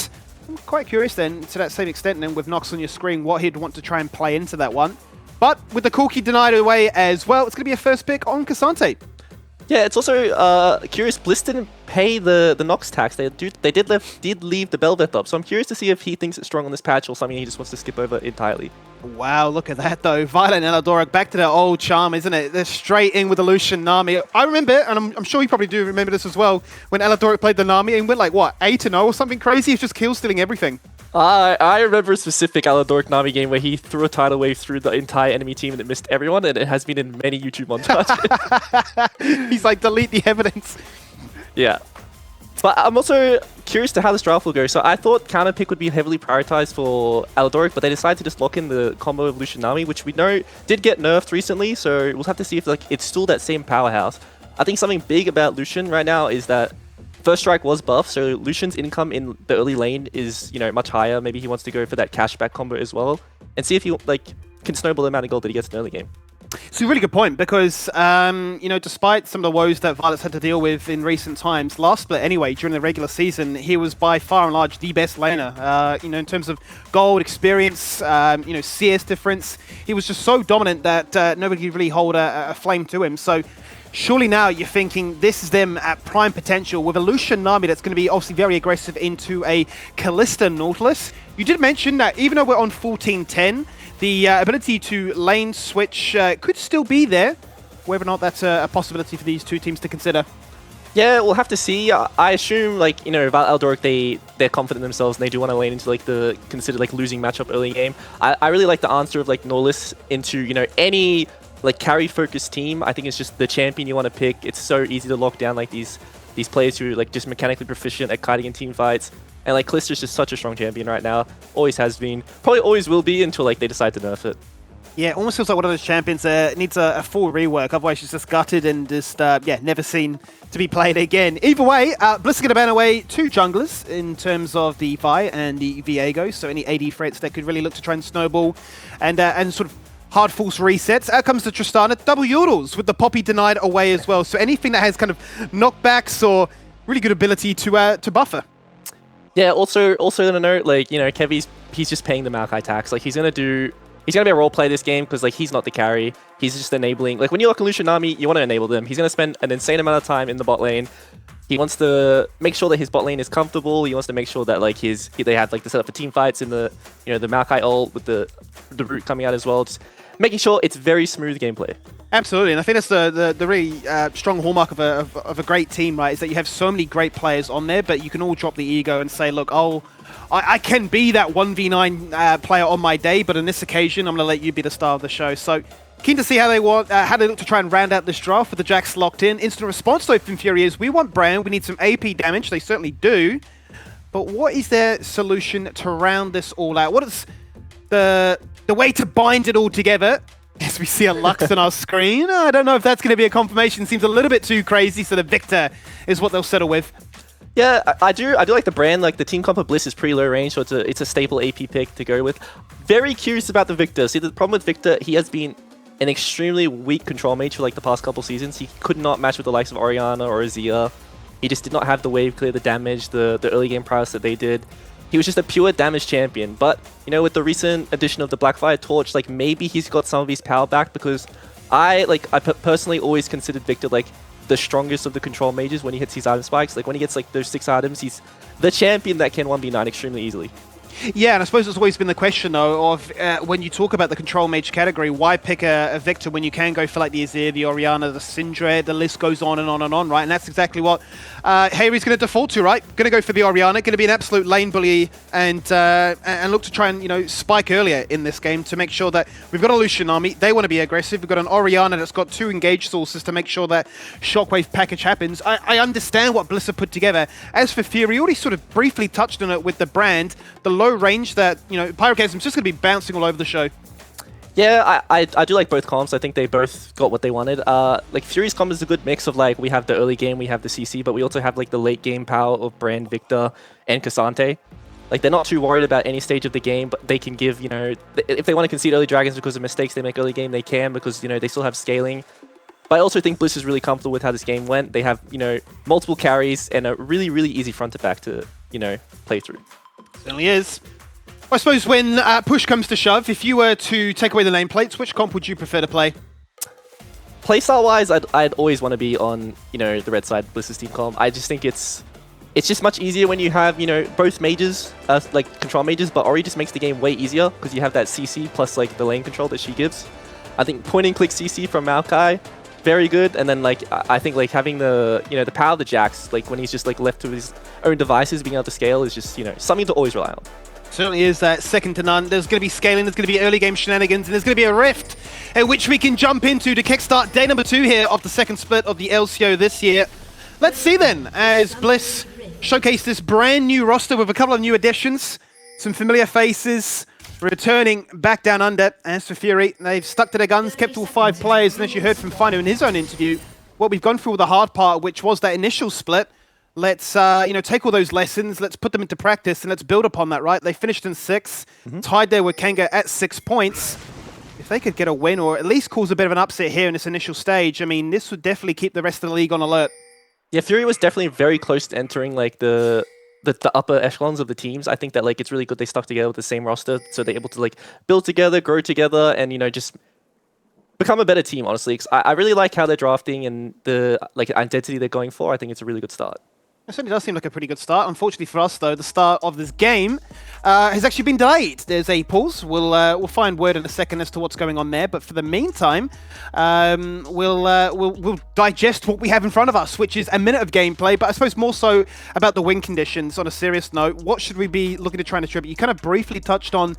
I'm quite curious then, to that same extent then, with Nox on your screen, what he'd want to try and play into that one. But with the Corki denied away as well, it's going to be a first pick on Cassante. Yeah, it's also curious. Bliss didn't pay the Nox tax. They did leave the Belveth up. So I'm curious to see if he thinks it's strong on this patch or something he just wants to skip over entirely. Wow, look at that though. Violet and Eladora, back to their old charm, isn't it? They're straight in with the Lucian Nami. I remember, and I'm sure you probably do remember this as well, when Eladora played the Nami and went like, what, 8-0 or something crazy? It's just kill stealing everything. I remember a specific Aladoric Nami game where he threw a tidal wave through the entire enemy team and it missed everyone, and it has been in many YouTube montages. He's like, delete the evidence. Yeah. But I'm also curious to how this draft will go. So I thought counter pick would be heavily prioritized for Aladoric, but they decided to just lock in the combo of Lucian Nami, which we know did get nerfed recently, so we'll have to see if like it's still that same powerhouse. I think something big about Lucian right now is that First Strike was buffed, so Lucian's income in the early lane is, you know, much higher. Maybe he wants to go for that cashback combo as well, and see if he like can snowball the amount of gold that he gets in the early game. It's a really good point because, you know, despite some of the woes that Violet's had to deal with in recent times, last split anyway, during the regular season, he was by far and large the best laner. You know, in terms of gold, experience, you know, CS difference, he was just so dominant that nobody could really hold a flame to him. So surely now you're thinking this is them at prime potential with a Lucian Nami that's going to be obviously very aggressive into a Kalista Nautilus. You did mention that even though we're on 14-10, the ability to lane switch could still be there, whether or not that's a possibility for these two teams to consider. Yeah, we'll have to see. I assume, like, you know, about Eldoric, they're confident in themselves and they do want to lane into like the considered like losing matchup early game. I really like the answer of like Nautilus into, you know, any like carry focused team. I think it's just the champion you want to pick. It's so easy to lock down like these players who are like just mechanically proficient at kiting in team fights. And like Kalista's just such a strong champion right now. Always has been. Probably always will be until like they decide to nerf it. Yeah, it almost feels like one of those champions needs a full rework. Otherwise, she's just gutted and just, yeah, never seen to be played again. Either way, Bliss are going to ban away two junglers in terms of the Vi and the Viego. So any AD threats that could really look to try and snowball and sort of hard force resets. Out comes the Tristana. Double Yordles with the Poppy denied away as well. So anything that has kind of knockbacks or really good ability to buffer. Yeah, also on a note, like, you know, Kevy's, he's just paying the Maokai tax. Like, he's gonna be a role play this game because like he's not the carry. He's just enabling. Like when you lock in Lucian Nami, you want to enable them. He's gonna spend an insane amount of time in the bot lane. He wants to make sure that his bot lane is comfortable. He wants to make sure that like they have like the setup for team fights in the, you know, the Maokai ult with the root coming out as well. Just making sure it's very smooth gameplay. Absolutely, and I think that's the really strong hallmark of a great team, right? Is that you have so many great players on there, but you can all drop the ego and say, look, I can be that 1v9 player on my day, but on this occasion, I'm going to let you be the star of the show. So keen to see how they look to try and round out this draft with the Jax locked in. Instant response though from Fury is, we want Brand, we need some AP damage. They certainly do. But what is their solution to round this all out? What is the way to bind it all together? As we see a Lux on our screen. I don't know if that's going to be a confirmation. Seems a little bit too crazy, so the Victor is what they'll settle with. Yeah, I do like the brand. Like the team comp of Bliss is pretty low range, so it's a staple AP pick to go with. Very curious about the Victor. See, the problem with Victor, he has been an extremely weak control mage for like the past couple seasons. He could not match with the likes of Orianna or Azir. He just did not have the wave clear, the damage, the early game prowess that they did. He was just a pure damage champion. But, you know, with the recent addition of the Blackfire Torch, like maybe he's got some of his power back, because I personally always considered Victor like the strongest of the control mages when he hits his item spikes. Like when he gets like those 6 items, he's the champion that can 1v9 extremely easily. Yeah, and I suppose it's always been the question, though, of when you talk about the control mage category, why pick a Victor when you can go for like the Azir, the Orianna, the Syndra, the list goes on and on and on, right? And that's exactly what Harry's going to default to, right? Going to go for the Orianna, going to be an absolute lane bully and look to try and, you know, spike earlier in this game to make sure that we've got a Lucian army, they want to be aggressive, we've got an Orianna that's got 2 engaged sources to make sure that shockwave package happens. I understand what Bliss have put together. As for Fury, already sort of briefly touched on it with the brand, the low range that, you know, Pyroclasm's just going to be bouncing all over the show. Yeah, I do like both comps. I think they both got what they wanted. Like Fury's comp is a good mix of like we have the early game, we have the CC, but we also have like the late game power of Brand, Victor, and Cassante. Like they're not too worried about any stage of the game, but they can give, you know, if they want to concede early dragons because of mistakes they make early game, they can because, you know, they still have scaling. But I also think Bliss is really comfortable with how this game went. They have, you know, multiple carries and a really, really easy front to back to, you know, play through. Certainly is. I suppose when push comes to shove, if you were to take away the nameplates, which comp would you prefer to play? Playstyle-wise, I'd always want to be on, you know, the red side, Bliss's team comp. I just think it's just much easier when you have, you know, both mages, like control mages, but Ori just makes the game way easier because you have that CC plus like the lane control that she gives. I think point and click CC from Maokai, very good. And then like I think like having the, you know, the power of the Jax, like when he's just like left to his own devices, being able to scale is just, you know, something to always rely on. Certainly is second to none. There's going to be scaling, there's going to be early game shenanigans, and there's going to be a rift which we can jump into to kickstart day number 2 here of the second split of the LCO this year. Let's see then, as Bliss showcase this brand new roster with a couple of new additions, some familiar faces returning back down under. As for Fury, they've stuck to their guns, kept all 5 players, and as you heard from Fino in his own interview, what we've gone through the hard part, which was that initial split. Let's you know, take all those lessons, let's put them into practice, and let's build upon that, right? They finished in 6, tied there with Kanga at 6 points. If they could get a win, or at least cause a bit of an upset here in this initial stage, I mean, this would definitely keep the rest of the league on alert. Yeah, Fury was definitely very close to entering like the upper echelons of the teams. I think that like it's really good they stuck together with the same roster, so they're able to like build together, grow together, and, you know, just become a better team, honestly. 'Cause I really like how they're drafting and the like identity they're going for. I think it's a really good start. It certainly does seem like a pretty good start. Unfortunately for us, though, the start of this game has actually been delayed. There's a pause. We'll find word in a second as to what's going on there. But for the meantime, we'll digest what we have in front of us, which is a minute of gameplay. But I suppose more so about the win conditions. On a serious note, what should we be looking to try and attribute? You kind of briefly touched on,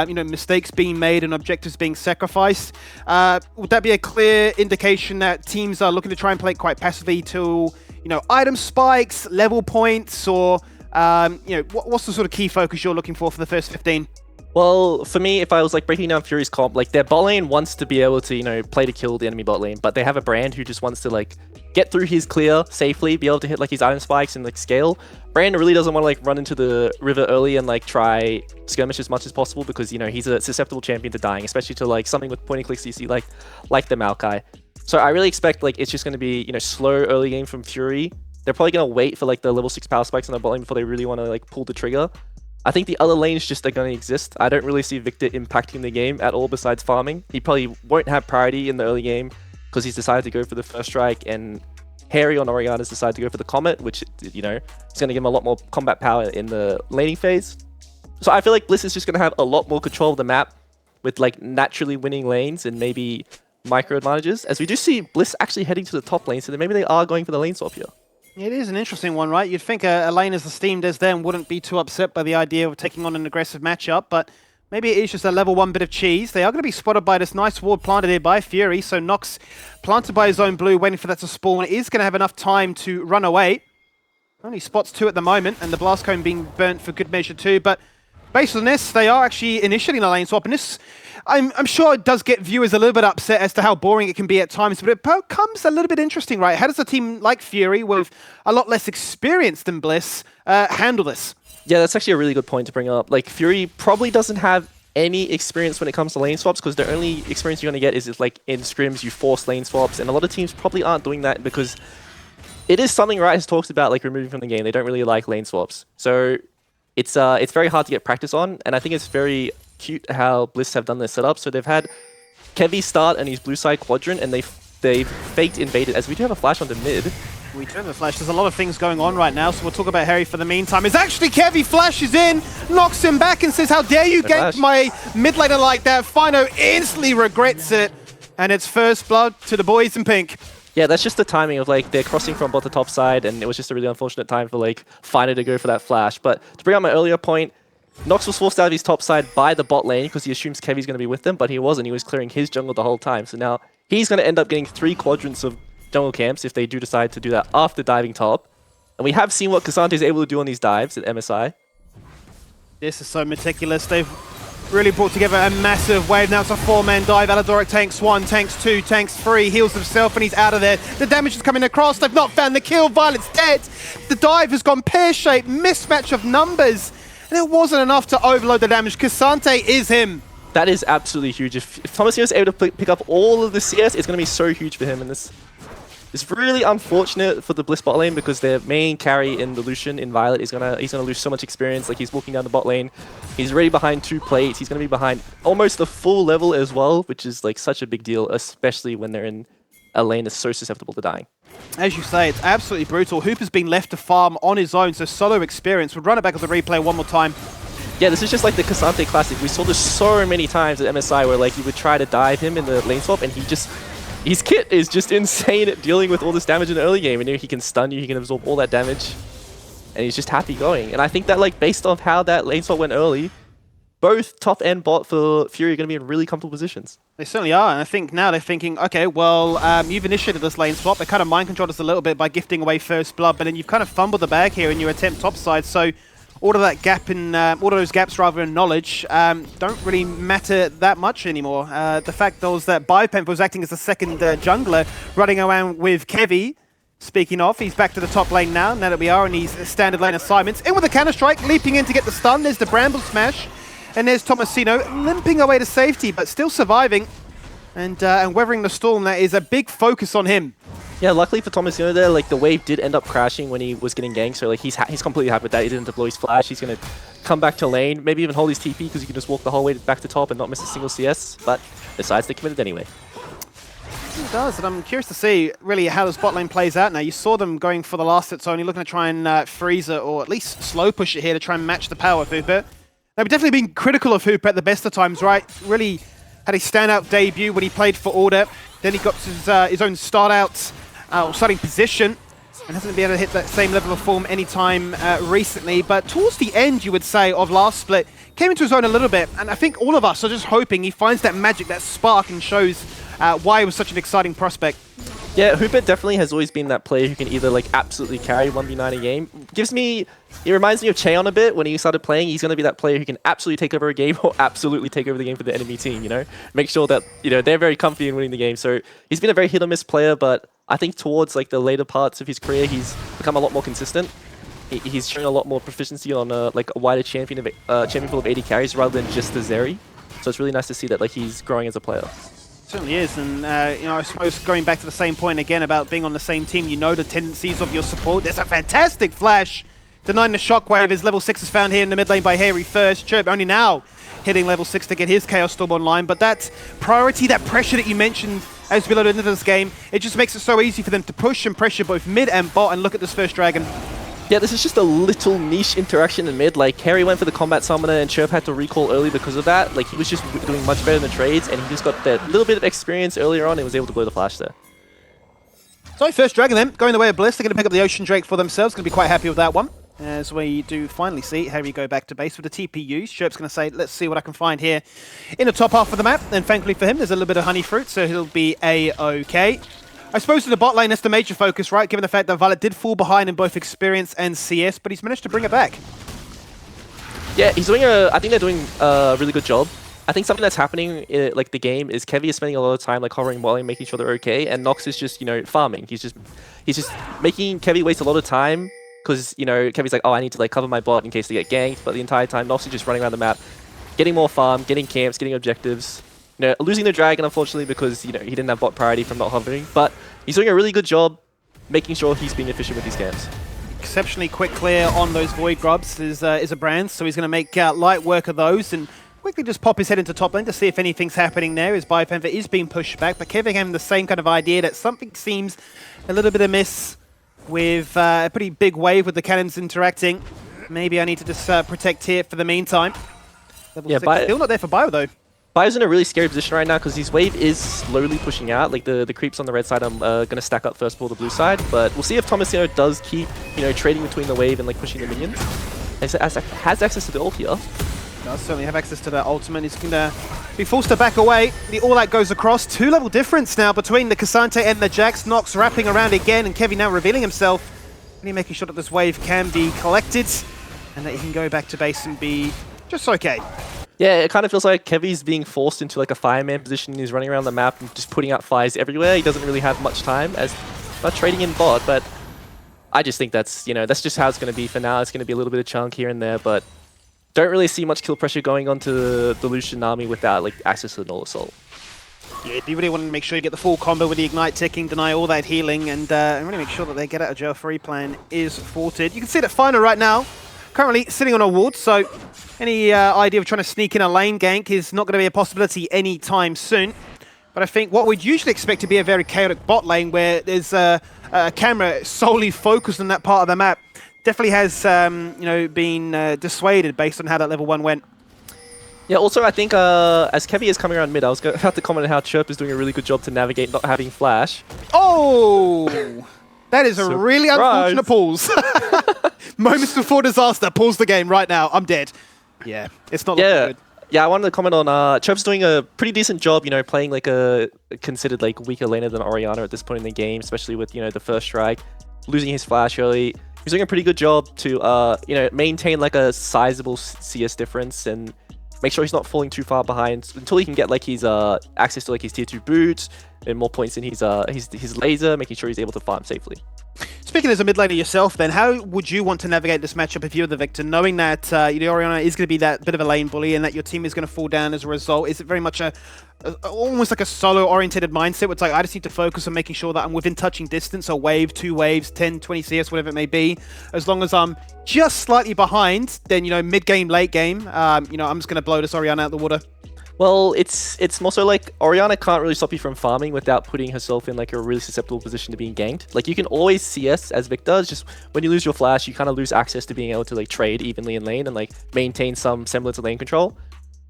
you know, mistakes being made and objectives being sacrificed. Would that be a clear indication that teams are looking to try and play it quite passively to, you know, item spikes, level points, or, you know, what's the sort of key focus you're looking for the first 15? Well, for me, if I was like breaking down Fury's comp, like their bot lane wants to be able to, you know, play to kill the enemy bot lane, but they have a Brand who just wants to like get through his clear safely, be able to hit like his item spikes and like scale. Brand really doesn't want to like run into the river early and like try skirmish as much as possible because, you know, he's a susceptible champion to dying, especially to like something with point and click CC like the Maokai. So I really expect like it's just going to be, you know, slow early game from Fury. They're probably going to wait for like the level 6 power spikes on the bot lane before they really want to like pull the trigger. I think the other lanes just are going to exist. I don't really see Victor impacting the game at all besides farming. He probably won't have priority in the early game because he's decided to go for the first strike, and Harry on Orion has decided to go for the Comet, which, you know, is going to give him a lot more combat power in the laning phase. So I feel like Bliss is just going to have a lot more control of the map with like naturally winning lanes and maybe micro advantages, as we do see Bliss actually heading to the top lane, so then maybe they are going for the lane swap here. It is an interesting one, right? You'd think a lane as esteemed as them wouldn't be too upset by the idea of taking on an aggressive matchup, but maybe it is just a level 1 bit of cheese. They are going to be spotted by this nice ward planted here by Fury, so Nox planted by his own blue, waiting for that to spawn. It is going to have enough time to run away. Only spots 2 at the moment, and the blast cone being burnt for good measure too, but based on this, they are actually initiating a lane swap, and this, I'm sure it does get viewers a little bit upset as to how boring it can be at times, but it becomes a little bit interesting, right? How does a team like Fury, with a lot less experience than Bliss, handle this? Yeah, that's actually a really good point to bring up. Like, Fury probably doesn't have any experience when it comes to lane swaps, because the only experience you're going to get is like in scrims, you force lane swaps, and a lot of teams probably aren't doing that because it is something Riot has talked about, like removing from the game. They don't really like lane swaps. So it's very hard to get practice on, and I think it's very cute how Bliss have done their setup. So they've had Kevy start and his blue side quadrant, and they've faked invaded, as we do have a flash onto mid. We do have a flash. There's a lot of things going on right now, so we'll talk about Harry for the meantime. It's actually Kevy flashes in, knocks him back and says, how dare you gank my mid laner like that? Fino instantly regrets it, and it's first blood to the boys in pink. Yeah, that's just the timing of like they're crossing from bot to top side, and it was just a really unfortunate time for like Fino to go for that flash. But to bring up my earlier point, Nox was forced out of his top side by the bot lane because he assumes Kevy's going to be with them, but he wasn't. He was clearing his jungle the whole time. So now he's going to end up getting 3 quadrants of jungle camps if they do decide to do that after diving top. And we have seen what Cassante is able to do on these dives at MSI. This is so meticulous. They've really brought together a massive wave. Now it's a 4-man dive. Aladoric tanks 1, tanks 2, tanks 3, heals himself, and he's out of there. The damage is coming across. They've not found the kill. Violet's dead. The dive has gone pear-shaped, mismatch of numbers, and it wasn't enough to overload the damage. Cassante is him. That is absolutely huge. If Thomasino is able to pick up all of the CS, it's going to be so huge for him. And this is really unfortunate for the Bliss bot lane because their main carry in the Lucian in Violet is he's gonna lose so much experience. Like, he's walking down the bot lane. He's already behind 2 plates. He's going to be behind almost the full level as well, which is like such a big deal, especially when they're in a lane that's so susceptible to dying. As you say, it's absolutely brutal. Hooper's been left to farm on his own, so solo experience. We'll run it back on the replay one more time. Yeah, this is just like the Cassante classic. We saw this so many times at MSI where like you would try to dive him in the lane swap and his kit is just insane at dealing with all this damage in the early game. And he can stun you, he can absorb all that damage, and he's just happy going. And I think that like based off how that lane swap went early, both top and bot for Fury are going to be in really comfortable positions. They certainly are, and I think now they're thinking, okay, well, you've initiated this lane swap. They kind of mind controlled us a little bit by gifting away first blood, but then you've kind of fumbled the bag here in your attempt topside. So all of that gap in, all of those gaps rather in knowledge don't really matter that much anymore. The fact was that Bipemp was acting as a second jungler, running around with Kevy. Speaking of, he's back to the top lane now that we are in these standard lane assignments. In with a counter-strike, leaping in to get the stun. There's the Bramble Smash. And there's Tomasino limping away to safety, but still surviving and weathering the storm. That is a big focus on him. Yeah, luckily for Tomasino there, like the wave did end up crashing when he was getting ganked, so like he's completely happy with that. He didn't deploy his flash. He's going to come back to lane, maybe even hold his TP because he can just walk the whole way back to top and not miss a single CS, but decides to commit it anyway. He does, and I'm curious to see really how this bot lane plays out now. You saw them going for the last hits only, looking to try and freeze it or at least slow push it here to try and match the power of Hooper. They've definitely been critical of Hooper at the best of times, right? Really had a standout debut when he played for Order. Then he got his own starting position and hasn't been able to hit that same level of form anytime recently. But towards the end, you would say, of last split, came into his own a little bit. And I think all of us are just hoping he finds that magic, that spark, and shows why he was such an exciting prospect. Yeah, Hooper definitely has always been that player who can either like absolutely carry 1v9 a game. It reminds me of Cheon a bit when he started playing. He's going to be that player who can absolutely take over a game or absolutely take over the game for the enemy team, you know? Make sure that, you know, they're very comfy in winning the game. So he's been a very hit or miss player, but I think towards like the later parts of his career, he's become a lot more consistent. He's showing a lot more proficiency on like a wider champion pool of 80 carries rather than just the Zeri. So it's really nice to see that like he's growing as a player. Certainly is, and you know, I suppose going back to the same point again about being on the same team, you know the tendencies of your support. There's a fantastic flash denying the shockwave. His level 6 is found here in the mid lane by Harry first. Chirp only now hitting level 6 to get his Chaos Storm online, but that priority, that pressure that you mentioned as we load into this game, it just makes it so easy for them to push and pressure both mid and bot. And look at this first dragon. Yeah, this is just a little niche interaction in mid. Like, Harry went for the combat summoner and Chirp had to recall early because of that. Like, he was just doing much better in the trades and he just got that little bit of experience earlier on and was able to blow the flash there. So first dragon then, going the way of Bliss. They're going to pick up the Ocean Drake for themselves. Going to be quite happy with that one. As we do finally see Harry go back to base with the TPUs. Chirp's going to say, let's see what I can find here in the top half of the map. And thankfully for him, there's a little bit of honey fruit, so he'll be A-okay. I suppose in the bot lane, that's the major focus, right? Given the fact that Violet did fall behind in both experience and CS, but he's managed to bring it back. Yeah, he's doing I think they're doing a really good job. I think something that's happening in like the game is Kevy is spending a lot of time like hovering bot lane, making sure they're okay, and Nox is just, you know, farming. He's just making Kevy waste a lot of time because, you know, Kevy's like, oh, I need to like cover my bot in case they get ganked, but the entire time Nox is just running around the map, getting more farm, getting camps, getting objectives. You know, losing the dragon, unfortunately, because, you know, he didn't have bot priority from not hovering, but he's doing a really good job making sure he's being efficient with these camps. Exceptionally quick clear on those Void Grubs is a brand, so he's going to make light work of those and quickly just pop his head into top lane to see if anything's happening there. His Bipember is being pushed back, but Kevin having the same kind of idea that something seems a little bit amiss with a pretty big wave with the cannons interacting. Maybe I need to just protect here for the meantime. Level 6 still not there for Bio though. Bio's in a really scary position right now because his wave is slowly pushing out. Like the creeps on the red side are going to stack up first for the blue side, but we'll see if Tomasino does keep, you know, trading between the wave and like pushing the minions. Has access to the ult here. Does certainly have access to that ultimate. He's going to be forced to back away. The All Out goes across. 2-level difference now between the Cassante and the Jax. Nox wrapping around again, and Kevy now revealing himself. Really making sure that this wave can be collected. and that he can go back to base and be just okay. Yeah, it kind of feels like Kevy's being forced into like a fireman position. He's running around the map and just putting out fires everywhere. He doesn't really have much time as not trading in bot, but I just think that's, you know, that's just how it's going to be for now. It's going to be a little bit of chunk here and there, but don't really see much kill pressure going onto the Lucian army without like access to the Null Assault. Yeah, you really want to make sure you get the full combo with the Ignite ticking, deny all that healing, and really make sure that their get out of jail free plan is thwarted. You can see that Final right now, currently sitting on a ward, so any idea of trying to sneak in a lane gank is not going to be a possibility anytime soon. But I think what we'd usually expect to be a very chaotic bot lane where there's a camera solely focused on that part of the map definitely has you know, been dissuaded based on how that level 1 went. Yeah, also I think as Kevy is coming around mid, I was going to have to comment on how Chirp is doing a really good job to navigate not having flash. Oh! That is a really unfortunate pause. Moments before disaster, pause the game right now. I'm dead. Yeah, it's not looking good. Yeah, I wanted to comment on Chirp's doing a pretty decent job, you know, playing like a considered like weaker laner than Orianna at this point in the game, especially with, you know, the first strike, losing his flash early. He's doing a pretty good job to, you know, maintain like a sizable CS difference and make sure he's not falling too far behind until he can get like his access to like his tier 2 boots and more points in his laser, making sure he's able to farm safely. Speaking as a mid laner yourself, then, how would you want to navigate this matchup if you're the victor, knowing that Orianna is going to be that bit of a lane bully and that your team is going to fall down as a result? Is it very much almost like a solo-oriented mindset where it's like, I just need to focus on making sure that I'm within touching distance, a wave, 2 waves, 10, 20 CS, whatever it may be. As long as I'm just slightly behind, then, you know, mid-game, late game, you know, I'm just going to blow this Orianna out the water. Well, it's more so like Orianna can't really stop you from farming without putting herself in like a really susceptible position to being ganked. Like you can always CS as Vic does, just when you lose your flash, you kind of lose access to being able to like trade evenly in lane and like maintain some semblance of lane control.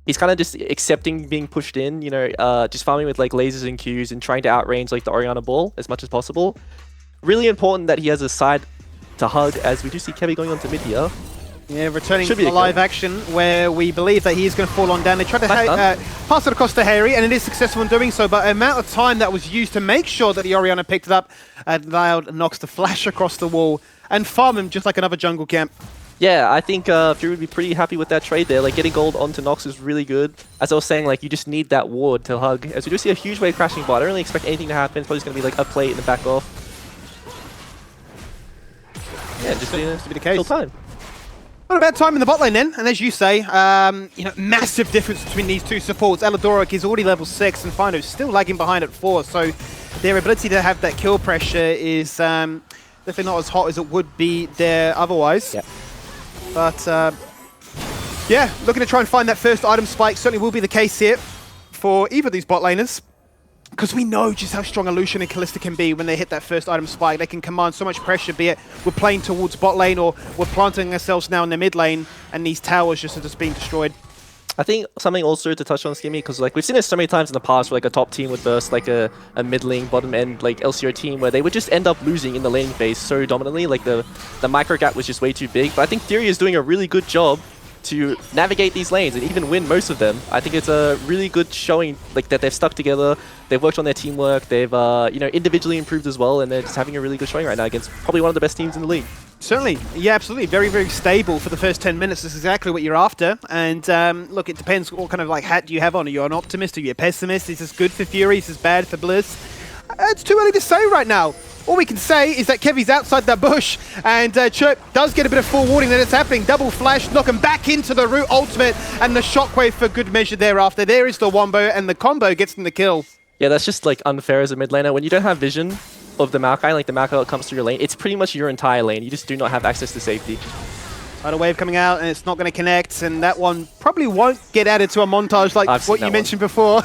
He's kind of just accepting being pushed in, you know, just farming with like lasers and Qs and trying to outrange like the Orianna ball as much as possible. Really important that he has a side to hug, as we do see Kevy going on to mid here. Yeah, returning to live action where we believe that he is going to fall on down. They try to pass it across to Harry, and it is successful in doing so, but the amount of time that was used to make sure that the Orianna picked it up allowed Nox to flash across the wall and farm him just like another jungle camp. Yeah, I think Fury would be pretty happy with that trade there. Like, getting gold onto Nox is really good. As I was saying, like, you just need that ward to hug. As we do see a huge wave crashing bot, I don't really expect anything to happen. It's probably just going to be like a plate in the back off. Yeah, just be the case. Still time. Not a bad time in the bot lane then, and as you say, you know, massive difference between these two supports. Eladoric is already level 6 and Fino's still lagging behind at 4, so their ability to have that kill pressure is definitely not as hot as it would be there otherwise. Yep. But yeah, looking to try and find that first item spike certainly will be the case here for either of these bot laners. Because we know just how strong a Lucian and Kalista can be when they hit that first item spike. They can command so much pressure, be it we're playing towards bot lane or we're planting ourselves now in the mid lane and these towers just being destroyed. I think something also to touch on, Skimmy, because like we've seen this so many times in the past where like a top team would burst like a mid lane, bottom end like LCO team where they would just end up losing in the laning phase so dominantly. Like the micro gap was just way too big. But I think Fury is doing a really good job to navigate these lanes and even win most of them. I think it's a really good showing, like that they've stuck together, they've worked on their teamwork, they've you know, individually improved as well, and they're just having a really good showing right now against probably one of the best teams in the league. Certainly, yeah, absolutely. Very, very stable for the first 10 minutes. This is exactly what you're after. And look, it depends what kind of like hat do you have on. Are you an optimist? Are you a pessimist? Is this good for Fury? Is this bad for Bliss? It's too early to say right now. All we can say is that Kevy's outside that bush, and Chirp does get a bit of forewarning that it's happening. Double flash, knock him back into the root ultimate, and the shockwave for good measure thereafter. There is the wombo, and the combo gets them the kill. Yeah, that's just like unfair as a mid laner. When you don't have vision of the Maokai, like the Maokai that comes through your lane, it's pretty much your entire lane. You just do not have access to safety. Tidal wave coming out, and it's not going to connect, and that one probably won't get added to a montage like what you mentioned before.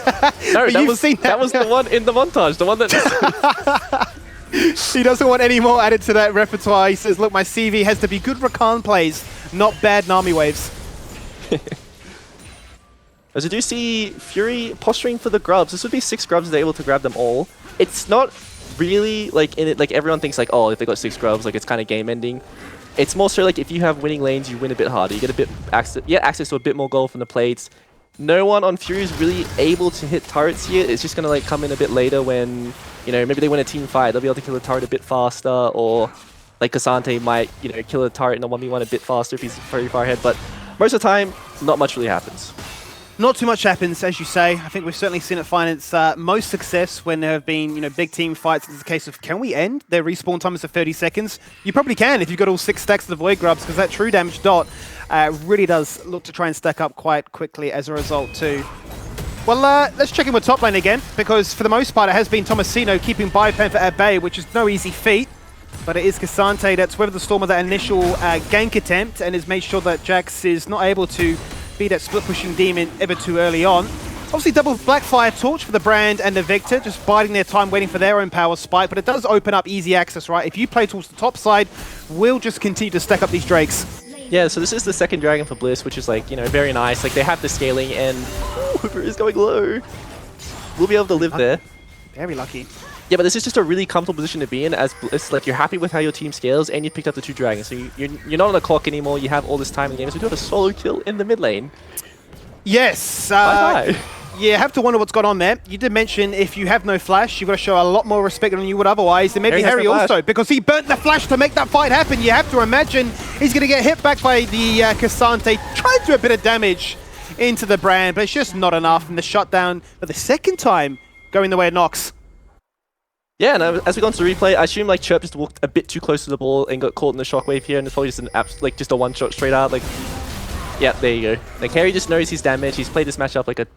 No, that was the one in the montage, the one that... He doesn't want any more added to that repertoire. He says, look, my CV has to be good Rakan plays, not bad Nami waves. As we do see Fury posturing for the grubs. This would be 6 grubs, they're able to grab them all. It's not really like in it, like everyone thinks like, oh, if they got 6 grubs, like it's kind of game ending. It's more so like if you have winning lanes, you win a bit harder. You get access to a bit more gold from the plates. No one on Fury is really able to hit turrets here. It's just going to like come in a bit later when, you know, maybe they win a team fight. They'll be able to kill a turret a bit faster, or like Cassante might, you know, kill a turret in a 1v1 a bit faster if he's very far ahead, but most of the time, not much really happens. Not too much happens, as you say. I think we've certainly seen it find its most success when there have been, you know, big team fights. It's a case of, can we end their respawn time is 30 seconds? You probably can if you've got all 6 stacks of the Void Grubs, because that true damage dot really does look to try and stack up quite quickly as a result too. Well, let's check in with top lane again, because for the most part it has been Tomasino keeping Biopan at bay, which is no easy feat. But it is Cassante that's weathered the storm of that initial gank attempt and has made sure that Jax is not able to be that split-pushing demon ever too early on. Obviously double Blackfire Torch for the Brand and the Victor, just biding their time waiting for their own power spike, but it does open up easy access, right? If you play towards the top side, we'll just continue to stack up these Drakes. Yeah, so this is the second dragon for Bliss, which is like, you know, very nice. Like they have the scaling and Hooper is going low. We'll be able to live there. Very lucky. Yeah, but this is just a really comfortable position to be in as Bliss. Like, you're happy with how your team scales, and you picked up the 2 dragons. So you're not on the clock anymore, you have all this time in the game. So we do have a solo kill in the mid lane. Yes. Bye-bye. Yeah, have to wonder what's gone on there. You did mention if you have no flash, you've got to show a lot more respect than you would otherwise. And maybe Harry also, because he burnt the flash to make that fight happen. You have to imagine he's going to get hit back by the Cassante. Tried to do a bit of damage into the Brand, but it's just not enough. And the shutdown for the second time going the way of Nox. Yeah, and as we go into the replay, I assume like Chirp just walked a bit too close to the ball and got caught in the shockwave here, and it's probably just just a one-shot straight out. Like, yeah, there you go. Like Harry just knows his damage. He's played this matchup like a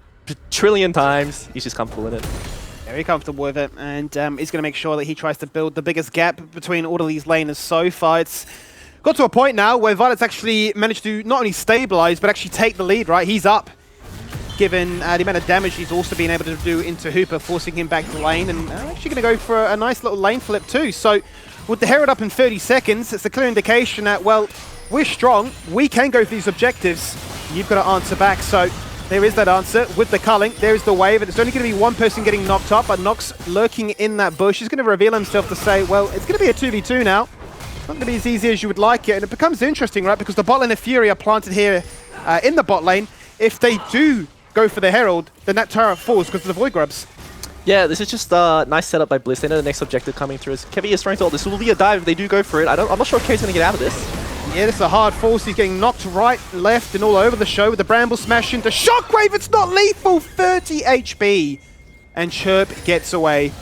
trillion times. He's just comfortable in it. Very comfortable with it, and he's going to make sure that he tries to build the biggest gap between all of these laners so far. It's got to a point now where Violet's actually managed to not only stabilize, but actually take the lead, right? He's up, given the amount of damage he's also been able to do into Hooper, forcing him back to lane, and actually going to go for a nice little lane flip too. So with the Herald up in 30 seconds, it's a clear indication that, well, we're strong, we can go for these objectives. You've got to answer back, so there is that answer with the culling. There is the wave, and it's only going to be one person getting knocked up, but Nox lurking in that bush. He's going to reveal himself to say, well, it's going to be a 2v2 now. It's not going to be as easy as you would like it, and it becomes interesting, right? Because the bot lane of Fury are planted here in the bot lane. If they do go for the Herald, then that turret falls because of the Void Grubs. Yeah, this is just a nice setup by Bliss. They know the next objective coming through is Kevy is trying to ult. This will be a dive if they do go for it. I'm not sure if Kevy's going to get out of this. Yeah, this is a hard force. He's getting knocked right, left, and all over the show with the Bramble smash into Shockwave. It's not lethal, 30 HP. And Chirp gets away.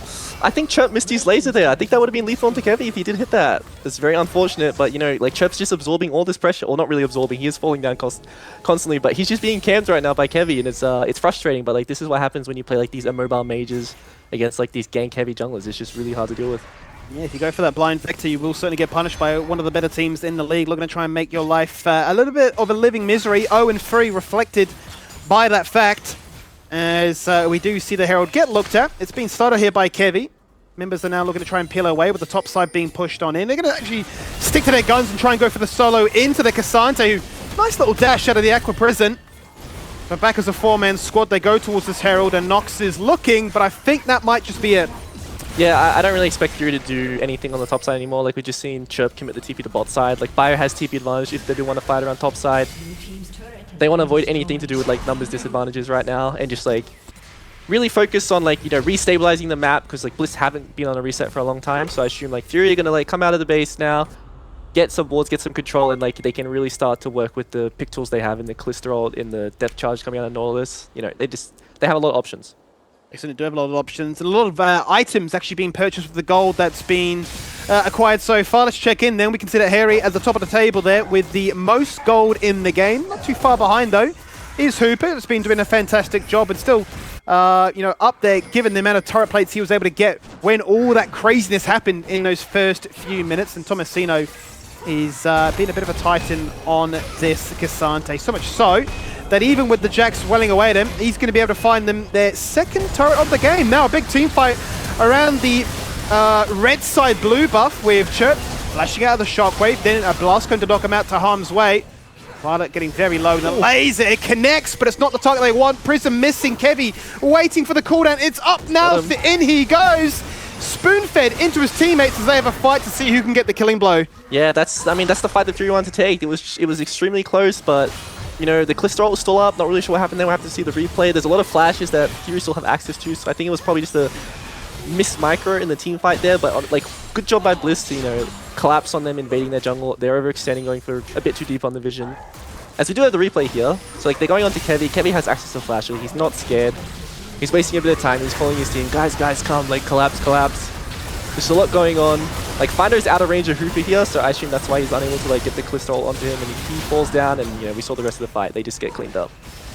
I think Chirp missed his laser there. I think that would have been lethal onto Kevy if he did hit that. It's very unfortunate, but you know, like Chirp's just absorbing all this pressure. Or not really absorbing, he is falling down constantly, but he's just being cammed right now by Kevy, and it's frustrating, but like this is what happens when you play like these immobile mages against like these gank heavy junglers. It's just really hard to deal with. Yeah, if you go for that blind Vector, you will certainly get punished by one of the better teams in the league, looking to try and make your life a little bit of a living misery. 0-3 reflected by that fact, as we do see the Herald get looked at. It's been started here by Kevy. Members are now looking to try and peel away with the top side being pushed on in. They're going to actually stick to their guns and try and go for the solo into the Cassante, who nice little dash out of the Aqua Prison. But back as a 4-man squad, they go towards this Herald, and Nox is looking, but I think that might just be it. Yeah, I don't really expect Fury to do anything on the top side anymore. Like, we've just seen Chirp commit the TP to bot side. Like, Bio has TP advantage if they do want to fight around top side. They want to avoid anything to do with, like, numbers disadvantages right now and just, like, really focus on, like, you know, restabilizing the map because, like, Bliss haven't been on a reset for a long time. So I assume, like, Fury are going to, like, come out of the base now, get some boards, get some control, and, like, they can really start to work with the pick tools they have in the Clisterol, in the Depth Charge coming out of Nautilus. You know, they have a lot of options. Excellent, do have a lot of options. And a lot of items actually being purchased with the gold that's been acquired so far. Let's check in then. We consider Harry at the top of the table there with the most gold in the game. Not too far behind though is Hooper. It's been doing a fantastic job and still you know, up there given the amount of turret plates he was able to get when all that craziness happened in those first few minutes. And Tomasino is being a bit of a titan on this Cassante. So much so that even with the Jax welling away at him, he's going to be able to find them their second turret of the game. Now a big team fight around the red side blue buff with Chirp flashing out of the shockwave, then a blast going to knock him out to harm's way. Violet getting very low, and the laser, it connects, but it's not the target they want. Prism missing, Kevy waiting for the cooldown. It's up now, in he goes. Spoon-fed into his teammates as they have a fight to see who can get the killing blow. Yeah, that's the fight that Fury wanted to take. It was extremely close, but you know, the Clisterol was still up. Not really sure what happened there. We'll have to see the replay. There's a lot of flashes that Fury still have access to, so I think it was probably just a missed micro in the team fight there, but like, good job by Bliss to, you know, collapse on them, invading their jungle. They're overextending, going for a bit too deep on the vision. As we do have the replay here, so like they're going on to Kevy. Kevy has access to Flash, he's not scared. He's wasting a bit of time, he's calling his team, guys, come, like collapse. There's a lot going on. Like Finder's out of range of Hooper here, so I assume that's why he's unable to like get the Callisto ult onto him, and he falls down, and you know, we saw the rest of the fight. They just get cleaned up.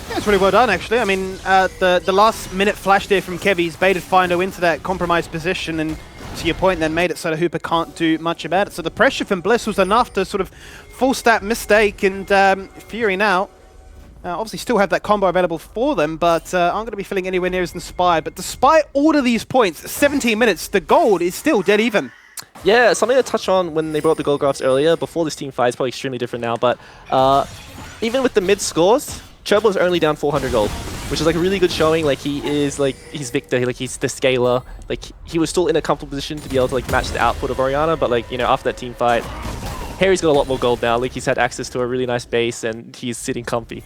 Yeah, it's really well done, actually. I mean, the last minute flash there from Kevy's baited Findo into that compromised position, and to your point, then made it so that Hooper can't do much about it. So the pressure from Bliss was enough to sort of force that mistake, and Fury now obviously still have that combo available for them, but aren't going to be feeling anywhere near as inspired. But despite all of these points, 17 minutes, the gold is still dead even. Yeah, something to touch on when they brought up the gold graphs earlier, before this team fight is probably extremely different now, but even with the mid scores, Chub was only down 400 gold, which is like a really good showing. Like he's Victor, like he's the scaler. Like he was still in a comfortable position to be able to like match the output of Orianna, but like, you know, after that team fight, Harry's got a lot more gold now. Like he's had access to a really nice base and he's sitting comfy.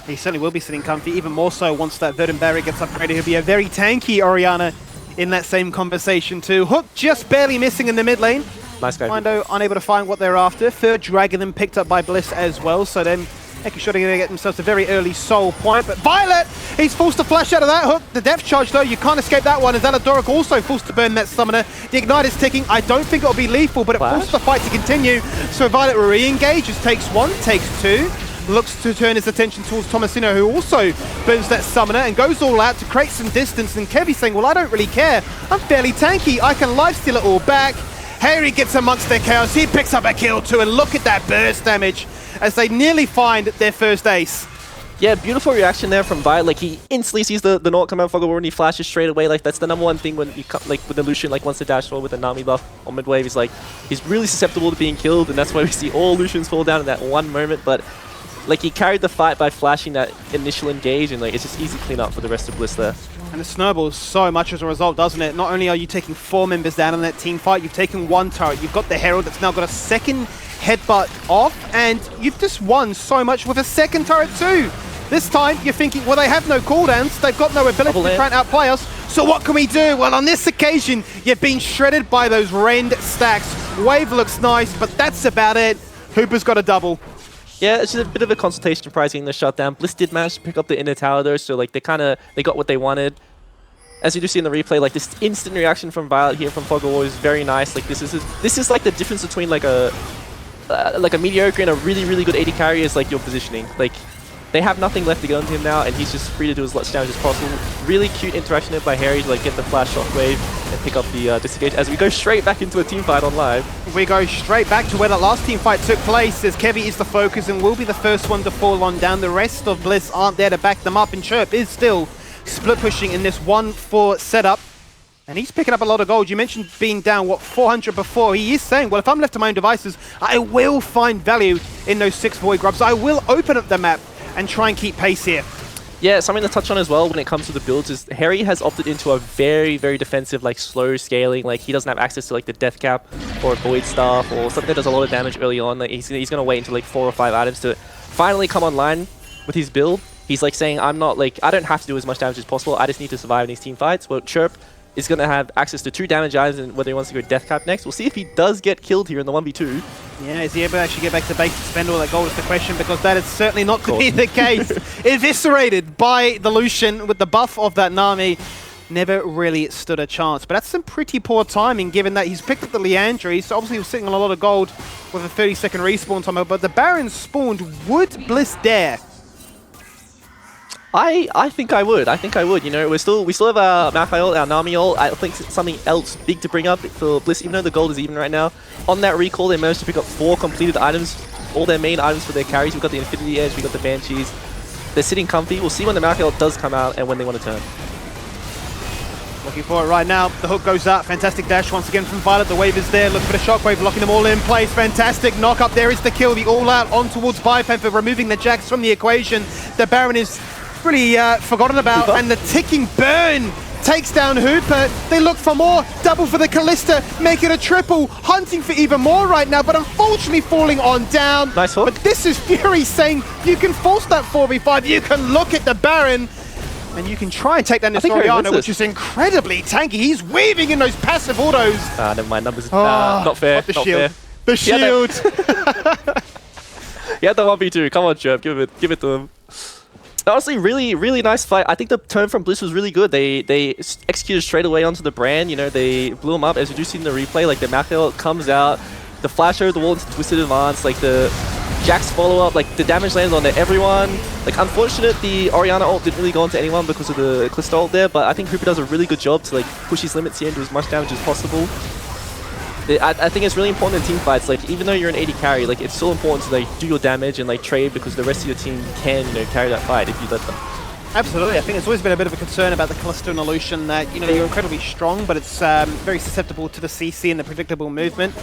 He certainly will be sitting comfy, even more so once that Verdant Barrier gets upgraded. He'll be a very tanky Orianna in that same conversation too. Hook just barely missing in the mid lane. Nice guy. Findo unable to find what they're after. Third Dragon then picked up by Bliss as well, so then making sure they're going to get themselves a very early soul point. But Violet, he's forced to flash out of that hook. The depth charge though, you can't escape that one, as Aladoric also forced to burn that summoner. The Ignite is ticking. I don't think it'll be lethal, but it forced the fight to continue. So Violet re-engages, takes one, takes two. Looks to turn his attention towards Tomasino, who also burns that summoner and goes all out to create some distance. And Kevy saying, well, I don't really care. I'm fairly tanky. I can lifesteal it all back. Harry gets amongst their chaos. He picks up a kill too, and look at that burst damage as they nearly find their first ace. Yeah, beautiful reaction there from Violet. Like he instantly sees the Naught come out for and he flashes straight away. Like that's the #1 thing when you like with the Lucian, like wants to dash forward with the Nami buff on mid wave. He's really susceptible to being killed, and that's why we see all Lucians fall down in that one moment. But like he carried the fight by flashing that initial engage, and like it's just easy clean up for the rest of Bliss there. And it snowballs so much as a result, doesn't it? Not only are you taking 4 members down in that team fight, you've taken 1 turret. You've got the Herald that's now got a second headbutt off, and you've just won so much with a second turret too. This time you're thinking, well, they have no cooldowns, they've got no ability to try and outplay us, so what can we do? Well, on this occasion, you're being shredded by those Rend stacks. Wave looks nice, but that's about it. Hooper's got a double. Yeah, it's just a bit of a consultation prize getting the shutdown. Bliss did manage to pick up the inner tower though, so like they got what they wanted. As you do see in the replay, like this instant reaction from Violet here from Fogawar is very nice. Like this is like the difference between like a mediocre and a really, really good AD carry is like your positioning. Like they have nothing left to go into him now, and he's just free to do as much damage as possible. Really cute interaction there by Harry to like get the flash shockwave and pick up the disengage as we go straight back into a team fight on live. We go straight back to where that last team fight took place, as Kevy is the focus and will be the first one to fall on down. The rest of Bliss aren't there to back them up, and Chirp is still split pushing in this 1-4 setup. And he's picking up a lot of gold. You mentioned being down, what, 400 before. He is saying, well, if I'm left to my own devices, I will find value in those 6 void grubs. I will open up the map and try and keep pace here. Yeah, something to touch on as well when it comes to the builds is Harry has opted into a very, very defensive, like slow scaling. Like he doesn't have access to like the death cap or a void staff or something that does a lot of damage early on. Like he's going to wait until like 4 or 5 items to finally come online with his build. He's like saying, I don't have to do as much damage as possible. I just need to survive in these team fights. Well, Chirp is going to have access to 2 damage items, and whether he wants to go death cap next. We'll see if he does get killed here in the 1v2. Yeah, is he able to actually get back to base and spend all that gold is the question, because that is certainly not to be the case. Eviscerated by the Lucian with the buff of that Nami. Never really stood a chance. But that's some pretty poor timing, given that he's picked up the Leandri, so obviously he was sitting on a lot of gold with a 30-second respawn timer, but the Baron spawned. Would Bliss dare? I think I would. You know, we still have our Malphite ult, our Nami ult. I think something else big to bring up for Bliss, even though the gold is even right now. On that recall, they managed to pick up 4 completed items, all their main items for their carries. We've got the Infinity Edge, we've got the Banshees. They're sitting comfy. We'll see when the Malphite ult does come out and when they want to turn. Looking for it right now. The hook goes up. Fantastic dash once again from Violet. The wave is there. Looking for the shockwave, locking them all in place. Fantastic knock up. There is the kill. The all out on towards Biopanther, removing the Jax from the equation. The Baron is really forgotten about, and the ticking burn takes down Hooper. They look for more. Double for the Callista, make it a triple. Hunting for even more right now, but unfortunately falling on down. Nice hook. But this is Fury saying you can force that 4v5. You can look at the Baron, and you can try and take down this Orianna, which is incredibly tanky. He's weaving in those passive autos. Never mind, numbers. Not fair. Not the shield. Fair. The shield! He had the 1v2. Come on, Chirp. Give it to him. Honestly, really nice fight. I think the turn from Bliss was really good. They executed straight away onto the brand. You know, they blew him up. As you do see in the replay, like the Machel comes out, the flash over the wall into Twisted Advance, like the Jack's follow-up, like the damage lands onto everyone. Like, unfortunate the Orianna ult didn't really go onto anyone because of the Callisto ult there, but I think Hooper does a really good job to like push his limits here and do as much damage as possible. I think it's really important in team fights. Like, even though you're an AD carry, like it's still important to like do your damage and like trade, because the rest of your team can, you know, carry that fight if you let them. Absolutely. I think it's always been a bit of a concern about the Callisto and Illusion that, you know, you're incredibly strong, but it's very susceptible to the CC and the predictable movement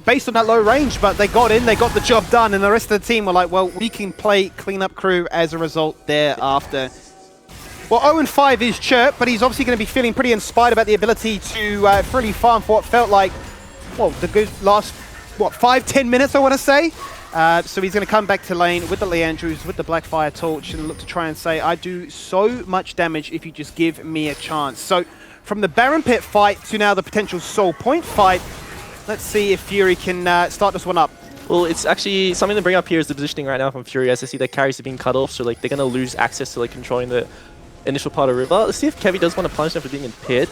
based on that low range. But they got in, they got the job done, and the rest of the team were like, well, we can play cleanup crew as a result thereafter. Well, 0-5 is Chirp, but he's obviously going to be feeling pretty inspired about the ability to freely farm for what felt like, well, the good last, what, 5-10 minutes, I want to say. So he's going to come back to lane with the Leandrews, with the Blackfire Torch, and look to try and say, I do so much damage if you just give me a chance. So from the Baron Pit fight to now the potential Soul Point fight, let's see if Fury can start this one up. Well, it's actually something to bring up here is the positioning right now from Fury. As I see, their carries are being cut off, so like they're going to lose access to like controlling the initial part of River. Let's see if Kevy does want to punish them for being in Pit.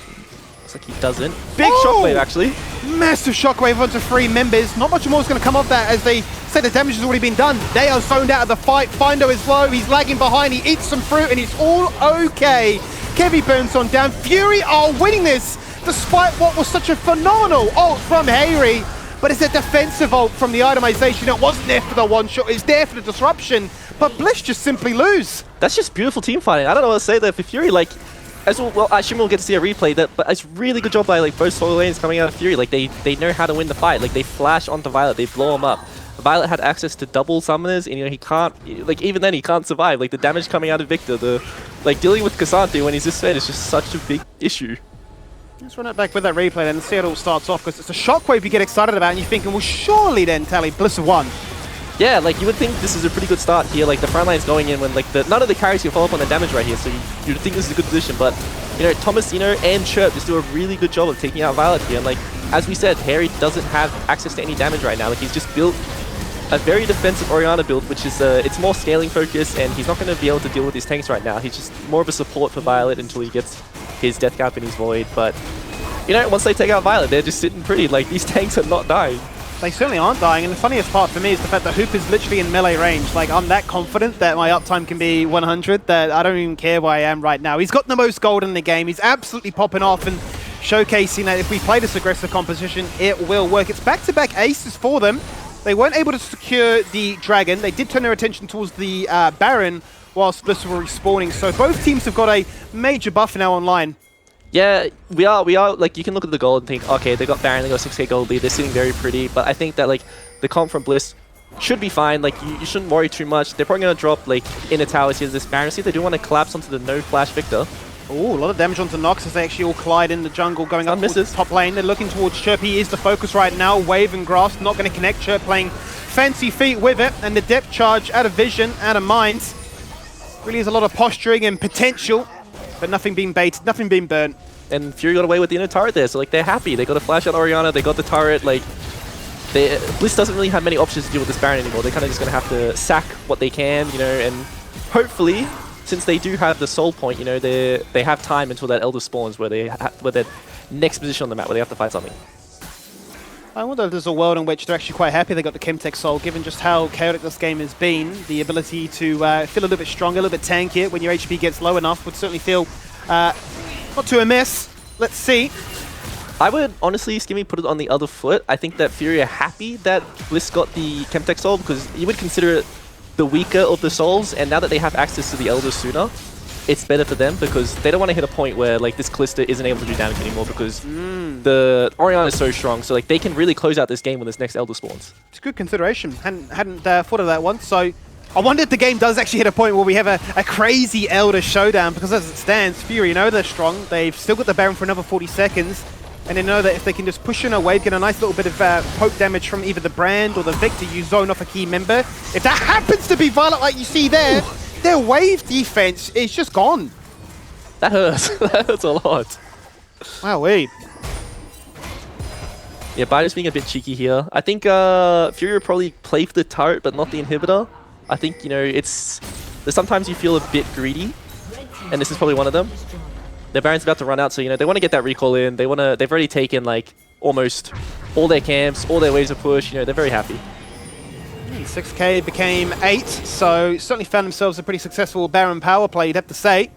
Looks like he doesn't. Big shockwave, actually. Massive shockwave onto 3 members. Not much more is going to come off that, as they say the damage has already been done. They are zoned out of the fight. Findo is low. He's lagging behind. He eats some fruit and it's all okay. Kevy burns on down. Fury are winning this despite what was such a phenomenal ult from Hayri. But it's a defensive ult from the itemization. It wasn't there for the one shot. It's there for the disruption. But Bliss just simply lose. That's just beautiful team fighting. I don't know what to say there for Fury. Like, as well, I assume we'll get to see a replay, but it's really good job by like both solo lanes coming out of Fury. Like they know how to win the fight. Like they flash onto Violet, they blow him up. Violet had access to double summoners, and you know he can't, like even then he can't survive. Like the damage coming out of Victor, the like dealing with Cassandra when he's this fed is just such a big issue. Let's run it back with that replay then and see how it all starts off, because it's a shockwave you get excited about and you're thinking, well, surely then Tally Bliss have won. Yeah, like you would think this is a pretty good start here. Like the front line's going in when like none of the carries can follow up on the damage right here, so you'd think this is a good position. But you know, Thomasino and Chirp just do a really good job of taking out Violet here. And like as we said, Harry doesn't have access to any damage right now. Like he's just built a very defensive Orianna build, which is it's more scaling focused, and he's not going to be able to deal with his tanks right now. He's just more of a support for Violet until he gets his Death Cap and his Void. But you know, once they take out Violet, they're just sitting pretty. Like these tanks are not dying. They certainly aren't dying, and the funniest part for me is the fact that Hoop is literally in melee range. Like, I'm that confident that my uptime can be 100 that I don't even care where I am right now. He's got the most gold in the game. He's absolutely popping off and showcasing that if we play this aggressive composition, it will work. It's back-to-back aces for them. They weren't able to secure the Dragon. They did turn their attention towards the Baron whilst Bliss were respawning. So both teams have got a major buff now online. Yeah, we are, like, you can look at the gold and think, okay, they got Baron, they got 6k gold lead, they're sitting very pretty, but I think that, like, the comp from Bliss should be fine. Like, you shouldn't worry too much. They're probably going to drop, like, inner towers here, this Baron. See, they do want to collapse onto the no-flash Victor. Ooh, a lot of damage onto Nox as they actually all collide in the jungle, going up towards top lane. They're looking towards Chirp. He is the focus right now. Wave and Grass not going to connect. Chirp playing fancy feet with it, and the depth charge out of vision, out of mind. Really is a lot of posturing and potential, but nothing being baited, nothing being burnt. And Fury got away with the inner turret there, so like they're happy. They got a flash on Orianna, they got the turret. Like, Bliss doesn't really have many options to deal with this Baron anymore. They're kind of just going to have to sack what they can, you know, and hopefully, since they do have the soul point, you know, they have time until that Elder spawns where where their next position on the map where they have to fight something. I wonder if there's a world in which they're actually quite happy they got the Chemtech Soul, given just how chaotic this game has been. The ability to feel a little bit stronger, a little bit tankier when your HP gets low enough would certainly feel not too amiss. Let's see. I would honestly, Skimmy, put it on the other foot. I think that Fury are happy that Bliss got the Chemtech Soul, because you would consider it the weaker of the souls, and now that they have access to the Elders sooner, it's better for them, because they don't want to hit a point where like this Callisto isn't able to do damage anymore, because the Orianna is so strong. So like they can really close out this game when this next Elder spawns. It's a good consideration. Hadn't thought of that once. So I wonder if the game does actually hit a point where we have a crazy Elder showdown, because as it stands, Fury know they're strong. They've still got the Baron for another 40 seconds. And they know that if they can just push in a wave, get a nice little bit of poke damage from either the Brand or the Victor, you zone off a key member. If that happens to be Violet like you see there, their wave defense is just gone. That hurts. That hurts a lot. Wowee. Yeah, Baido's being a bit cheeky here. I think Fury will probably play for the turret, but not the inhibitor. I think, you know, there's sometimes you feel a bit greedy, and this is probably one of them. Their Baron's about to run out, so, you know, they want to get that recall in. They've already taken, like, almost all their camps, all their waves of push. You know, they're very happy. 6k became 8, so certainly found themselves a pretty successful Baron power play, you'd have to say.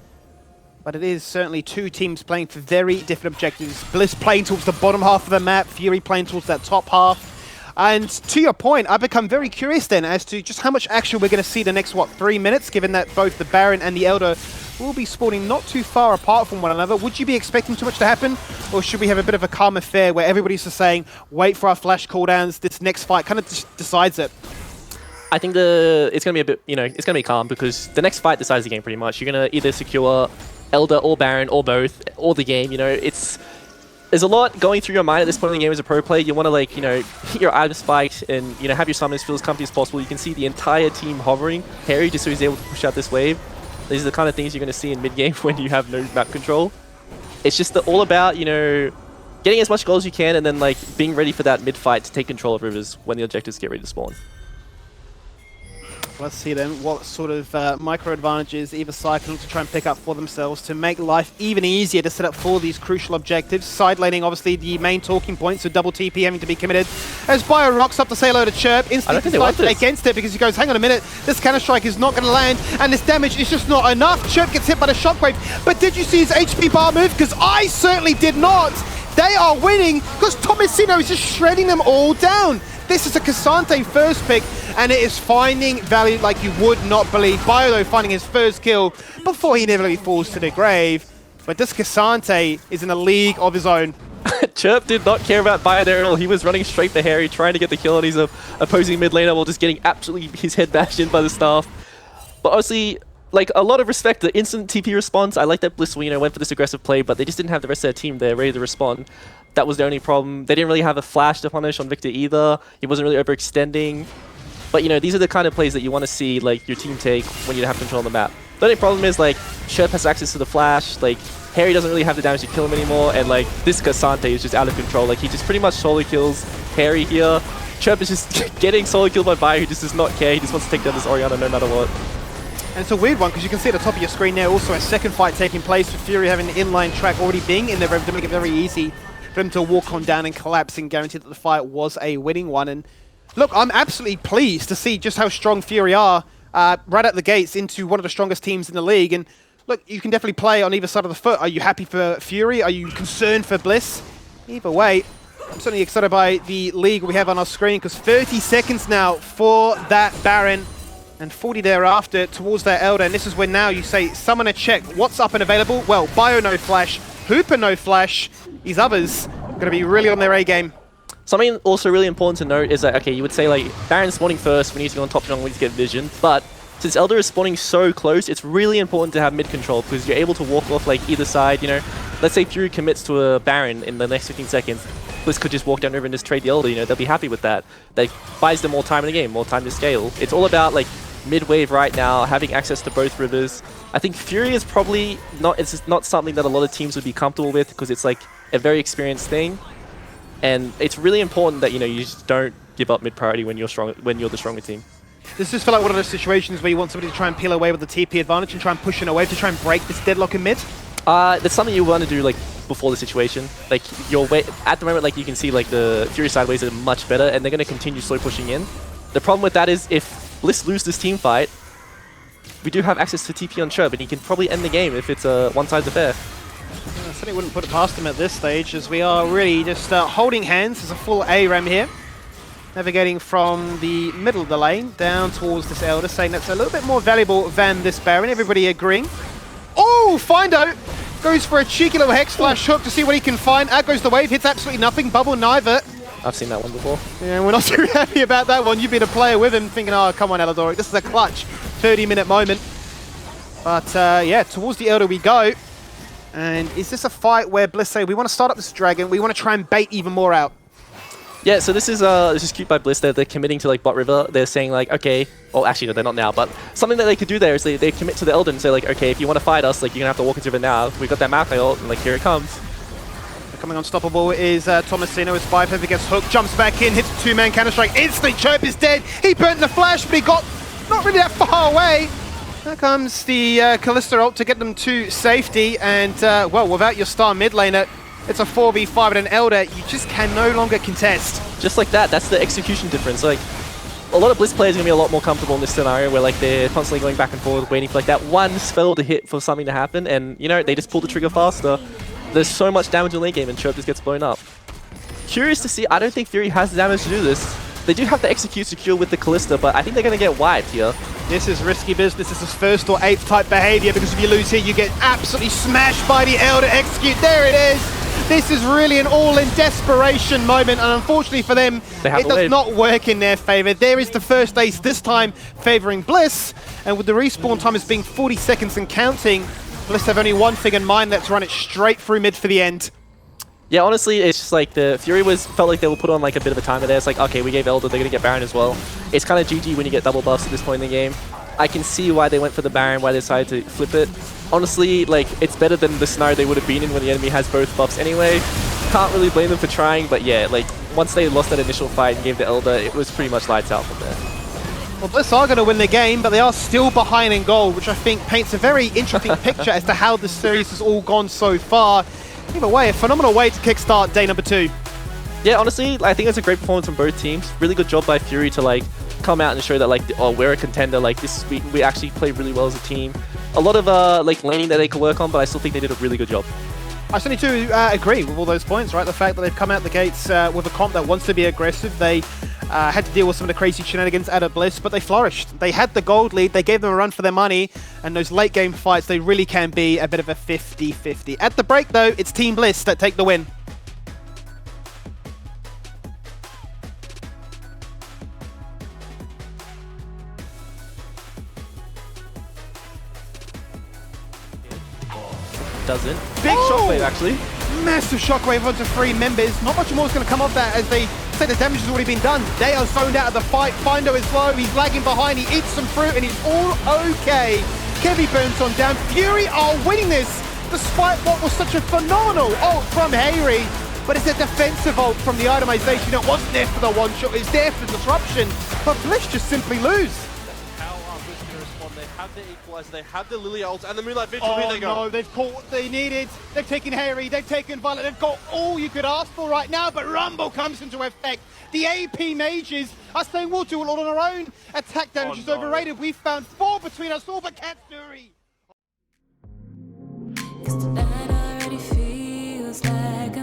But it is certainly two teams playing for very different objectives. Bliss playing towards the bottom half of the map, Fury playing towards that top half. And to your point, I've become very curious then as to just how much action we're going to see the next, 3 minutes, given that both the Baron and the Elder will be spawning not too far apart from one another. Would you be expecting too much to happen? Or should we have a bit of a calm affair where everybody's just saying, wait for our flash cooldowns, this next fight kind of just decides it? I think it's going to be a bit, you know, it's going to be calm because the next fight decides the game pretty much. You're going to either secure Elder or Baron or both, or the game, you know, there's a lot going through your mind at this point in the game as a pro player. You want to, like, you know, hit your item spiked and, you know, have your summons feel as comfy as possible. You can see the entire team hovering. Harry just so he's able to push out this wave. These are the kind of things you're going to see in mid-game when you have no map control. It's just all about, you know, getting as much gold as you can and then, like, being ready for that mid-fight to take control of rivers when the objectives get ready to spawn. Let's see then what sort of micro advantages either side can look to try and pick up for themselves to make life even easier to set up for these crucial objectives. Side laning, obviously, the main talking point, so double TP having to be committed. As Bio rocks up to say hello to Chirp, instantly decides against it because he goes, hang on a minute, this counter-strike is not going to land, and this damage is just not enough. Chirp gets hit by the shockwave, but did you see his HP bar move? Because I certainly did not. They are winning because Tomasino is just shredding them all down. This is a Cassante first pick, and it is finding value like you would not believe. Bio, though, finding his first kill before he inevitably falls to the grave. But this Cassante is in a league of his own. Chirp did not care about Bio there at all. He was running straight for Harry, trying to get the kill on his opposing mid laner while just getting absolutely his head bashed in by the staff. But honestly, like, a lot of respect. The instant TP response, I like that Bliss, you know, went for this aggressive play, but they just didn't have the rest of their team there ready to respond. That was the only problem. They didn't really have a flash to punish on Victor either. He wasn't really overextending. But, you know, these are the kind of plays that you want to see, like, your team take when you have control of the map. The only problem is, like, Chirp has access to the flash, like, Harry doesn't really have the damage to kill him anymore, and, like, this Cassante is just out of control. Like, he just pretty much solo kills Harry here. Chirp is just getting solo killed by Bio, who just does not care. He just wants to take down this Orianna no matter what. And it's a weird one, because you can see at the top of your screen there also a second fight taking place with Fury having the inline track already being in there to make it very easy for them to walk on down and collapse and guarantee that the fight was a winning one. And look, I'm absolutely pleased to see just how strong Fury are right out the gates into one of the strongest teams in the league. And look, you can definitely play on either side of the foot. Are you happy for Fury? Are you concerned for Bliss? Either way, I'm certainly excited by the league we have on our screen, because 30 seconds now for that Baron and 40 thereafter towards that Elder. And this is when now you say, summon a check. What's up and available? Well, Bio no flash, Hooper no flash. These others going to be really on their A game. Something also really important to note is that, okay, you would say, like, Baron's spawning first, we need to go on top jungle, we need to get vision, but since Elder is spawning so close, it's really important to have mid control, because you're able to walk off, like, either side, you know. Let's say Fury commits to a Baron in the next 15 seconds, Bliss could just walk down river and just trade the Elder, you know, they'll be happy with that. That buys them more time in the game, more time to scale. It's all about, like, mid-wave right now, having access to both rivers. I think Fury is probably not, it's not something that a lot of teams would be comfortable with, because it's like a very experienced thing. And it's really important that, you know, you just don't give up mid-priority when you're strong, when you're the stronger team. Does this feel like one of those situations where you want somebody to try and peel away with the TP advantage and try and push in a wave to try and break this deadlock in mid? That's something you want to do, like, before the situation. Like, your way at the moment, like, you can see, like, the Fury sideways are much better, and they're going to continue slow pushing in. The problem with that is, if Bliss lose this team fight, we do have access to TP on Chirp, and he can probably end the game if it's a one-sided affair. I certainly wouldn't put it past him at this stage, as we are really just holding hands as a full A-Ram here. Navigating from the middle of the lane down towards this Elder, saying that's a little bit more valuable than this Baron. Everybody agreeing. Oh, Findo goes for a cheeky little Hex Flash hook to see what he can find. Out goes the wave, hits absolutely nothing. Bubble neither. I've seen that one before. Yeah, we're not too happy about that one. You've been a player with him thinking, oh, come on, Eladoric, this is a clutch 30-minute moment. But yeah, towards the Elder we go. And is this a fight where Bliss say, we want to start up this dragon, we want to try and bait even more out? Yeah, so this is cute by Bliss. They're committing to, like, bot river. They're saying, like, okay, well, actually no, they're not now, but something that they could do there is they commit to the Elder and say, like, okay, if you want to fight us, like, you're gonna have to walk into river now. We've got that Malphite ult, and, like, here it comes. Becoming unstoppable is Tomasino as Spy Feather gets hooked, jumps back in, hits a two-man counter-strike. Instantly, Chirp is dead. He burnt the flash, but he got not really that far away. There comes the Kalista ult to get them to safety, and well, without your star mid laner, it's a 4v5 and an Elder. You just can no longer contest. Just like that, that's the execution difference. Like, a lot of Bliss players are going to be a lot more comfortable in this scenario where like they're constantly going back and forth, waiting for like that one spell to hit for something to happen, and you know, they just pull the trigger faster. There's so much damage in late game and Chirp just gets blown up. Curious to see, I don't think Fury has the damage to do this. They do have to execute secure with the Kalista, but I think they're going to get wiped here. This is risky business. This is first or eighth type behavior, because if you lose here, you get absolutely smashed by the Elder execute. There it is. This is really an all-in desperation moment, and unfortunately for them, it does not work in their favor. There is the first ace, this time favoring Bliss, and with the respawn time as being 40 seconds and counting, Bliss have only one thing in mind: let's run it straight through mid for the end. Yeah, honestly, it's just like the Fury felt like they were put on like a bit of a timer there. It's like, okay, we gave Elder, they're going to get Baron as well. It's kind of GG when you get double buffs at this point in the game. I can see why they went for the Baron, why they decided to flip it. Honestly, like, it's better than the scenario they would have been in when the enemy has both buffs anyway. Can't really blame them for trying, but yeah, like, once they lost that initial fight and gave the Elder, it was pretty much lights out from there. Well, Bliss are going to win the game, but they are still behind in gold, which I think paints a very interesting picture as to how the series has all gone so far. Either way, a phenomenal way to kickstart day number 2. Yeah, honestly, I think it's a great performance from both teams. Really good job by Fury to like come out and show that like, oh, we're a contender. Like this, we actually play really well as a team. A lot of like laning that they could work on, but I still think they did a really good job. I certainly do agree with all those points, right? The fact that they've come out the gates with a comp that wants to be aggressive. They had to deal with some of the crazy shenanigans out of Bliss, but they flourished. They had the gold lead, they gave them a run for their money, and those late game fights, they really can be a bit of a 50-50. At the break though, it's Team Bliss that take the win. Doesn't. Big shockwave, actually. Massive shockwave onto 3 members. Not much more is going to come off that, as they say the damage has already been done. They are zoned out of the fight. Findo is low. He's lagging behind. He eats some fruit and he's all okay. Kevy burns on down. Fury are winning this despite what was such a phenomenal ult from Hayri. But it's a defensive ult from the itemization. It wasn't there for the one shot. It's there for disruption. But Bliss just simply lose. They have the equalizer, they have the Lily ult and the Moonlight Vigil. Oh Here they go. no, they've caught what they needed. They've taken Harry, they've taken Violet, they've got all you could ask for right now, but Rumble comes into effect. The AP mages are saying we'll do it all on our own. Attack damage is overrated. We've found 4 between us all, but Katsuri. Tonight already feels like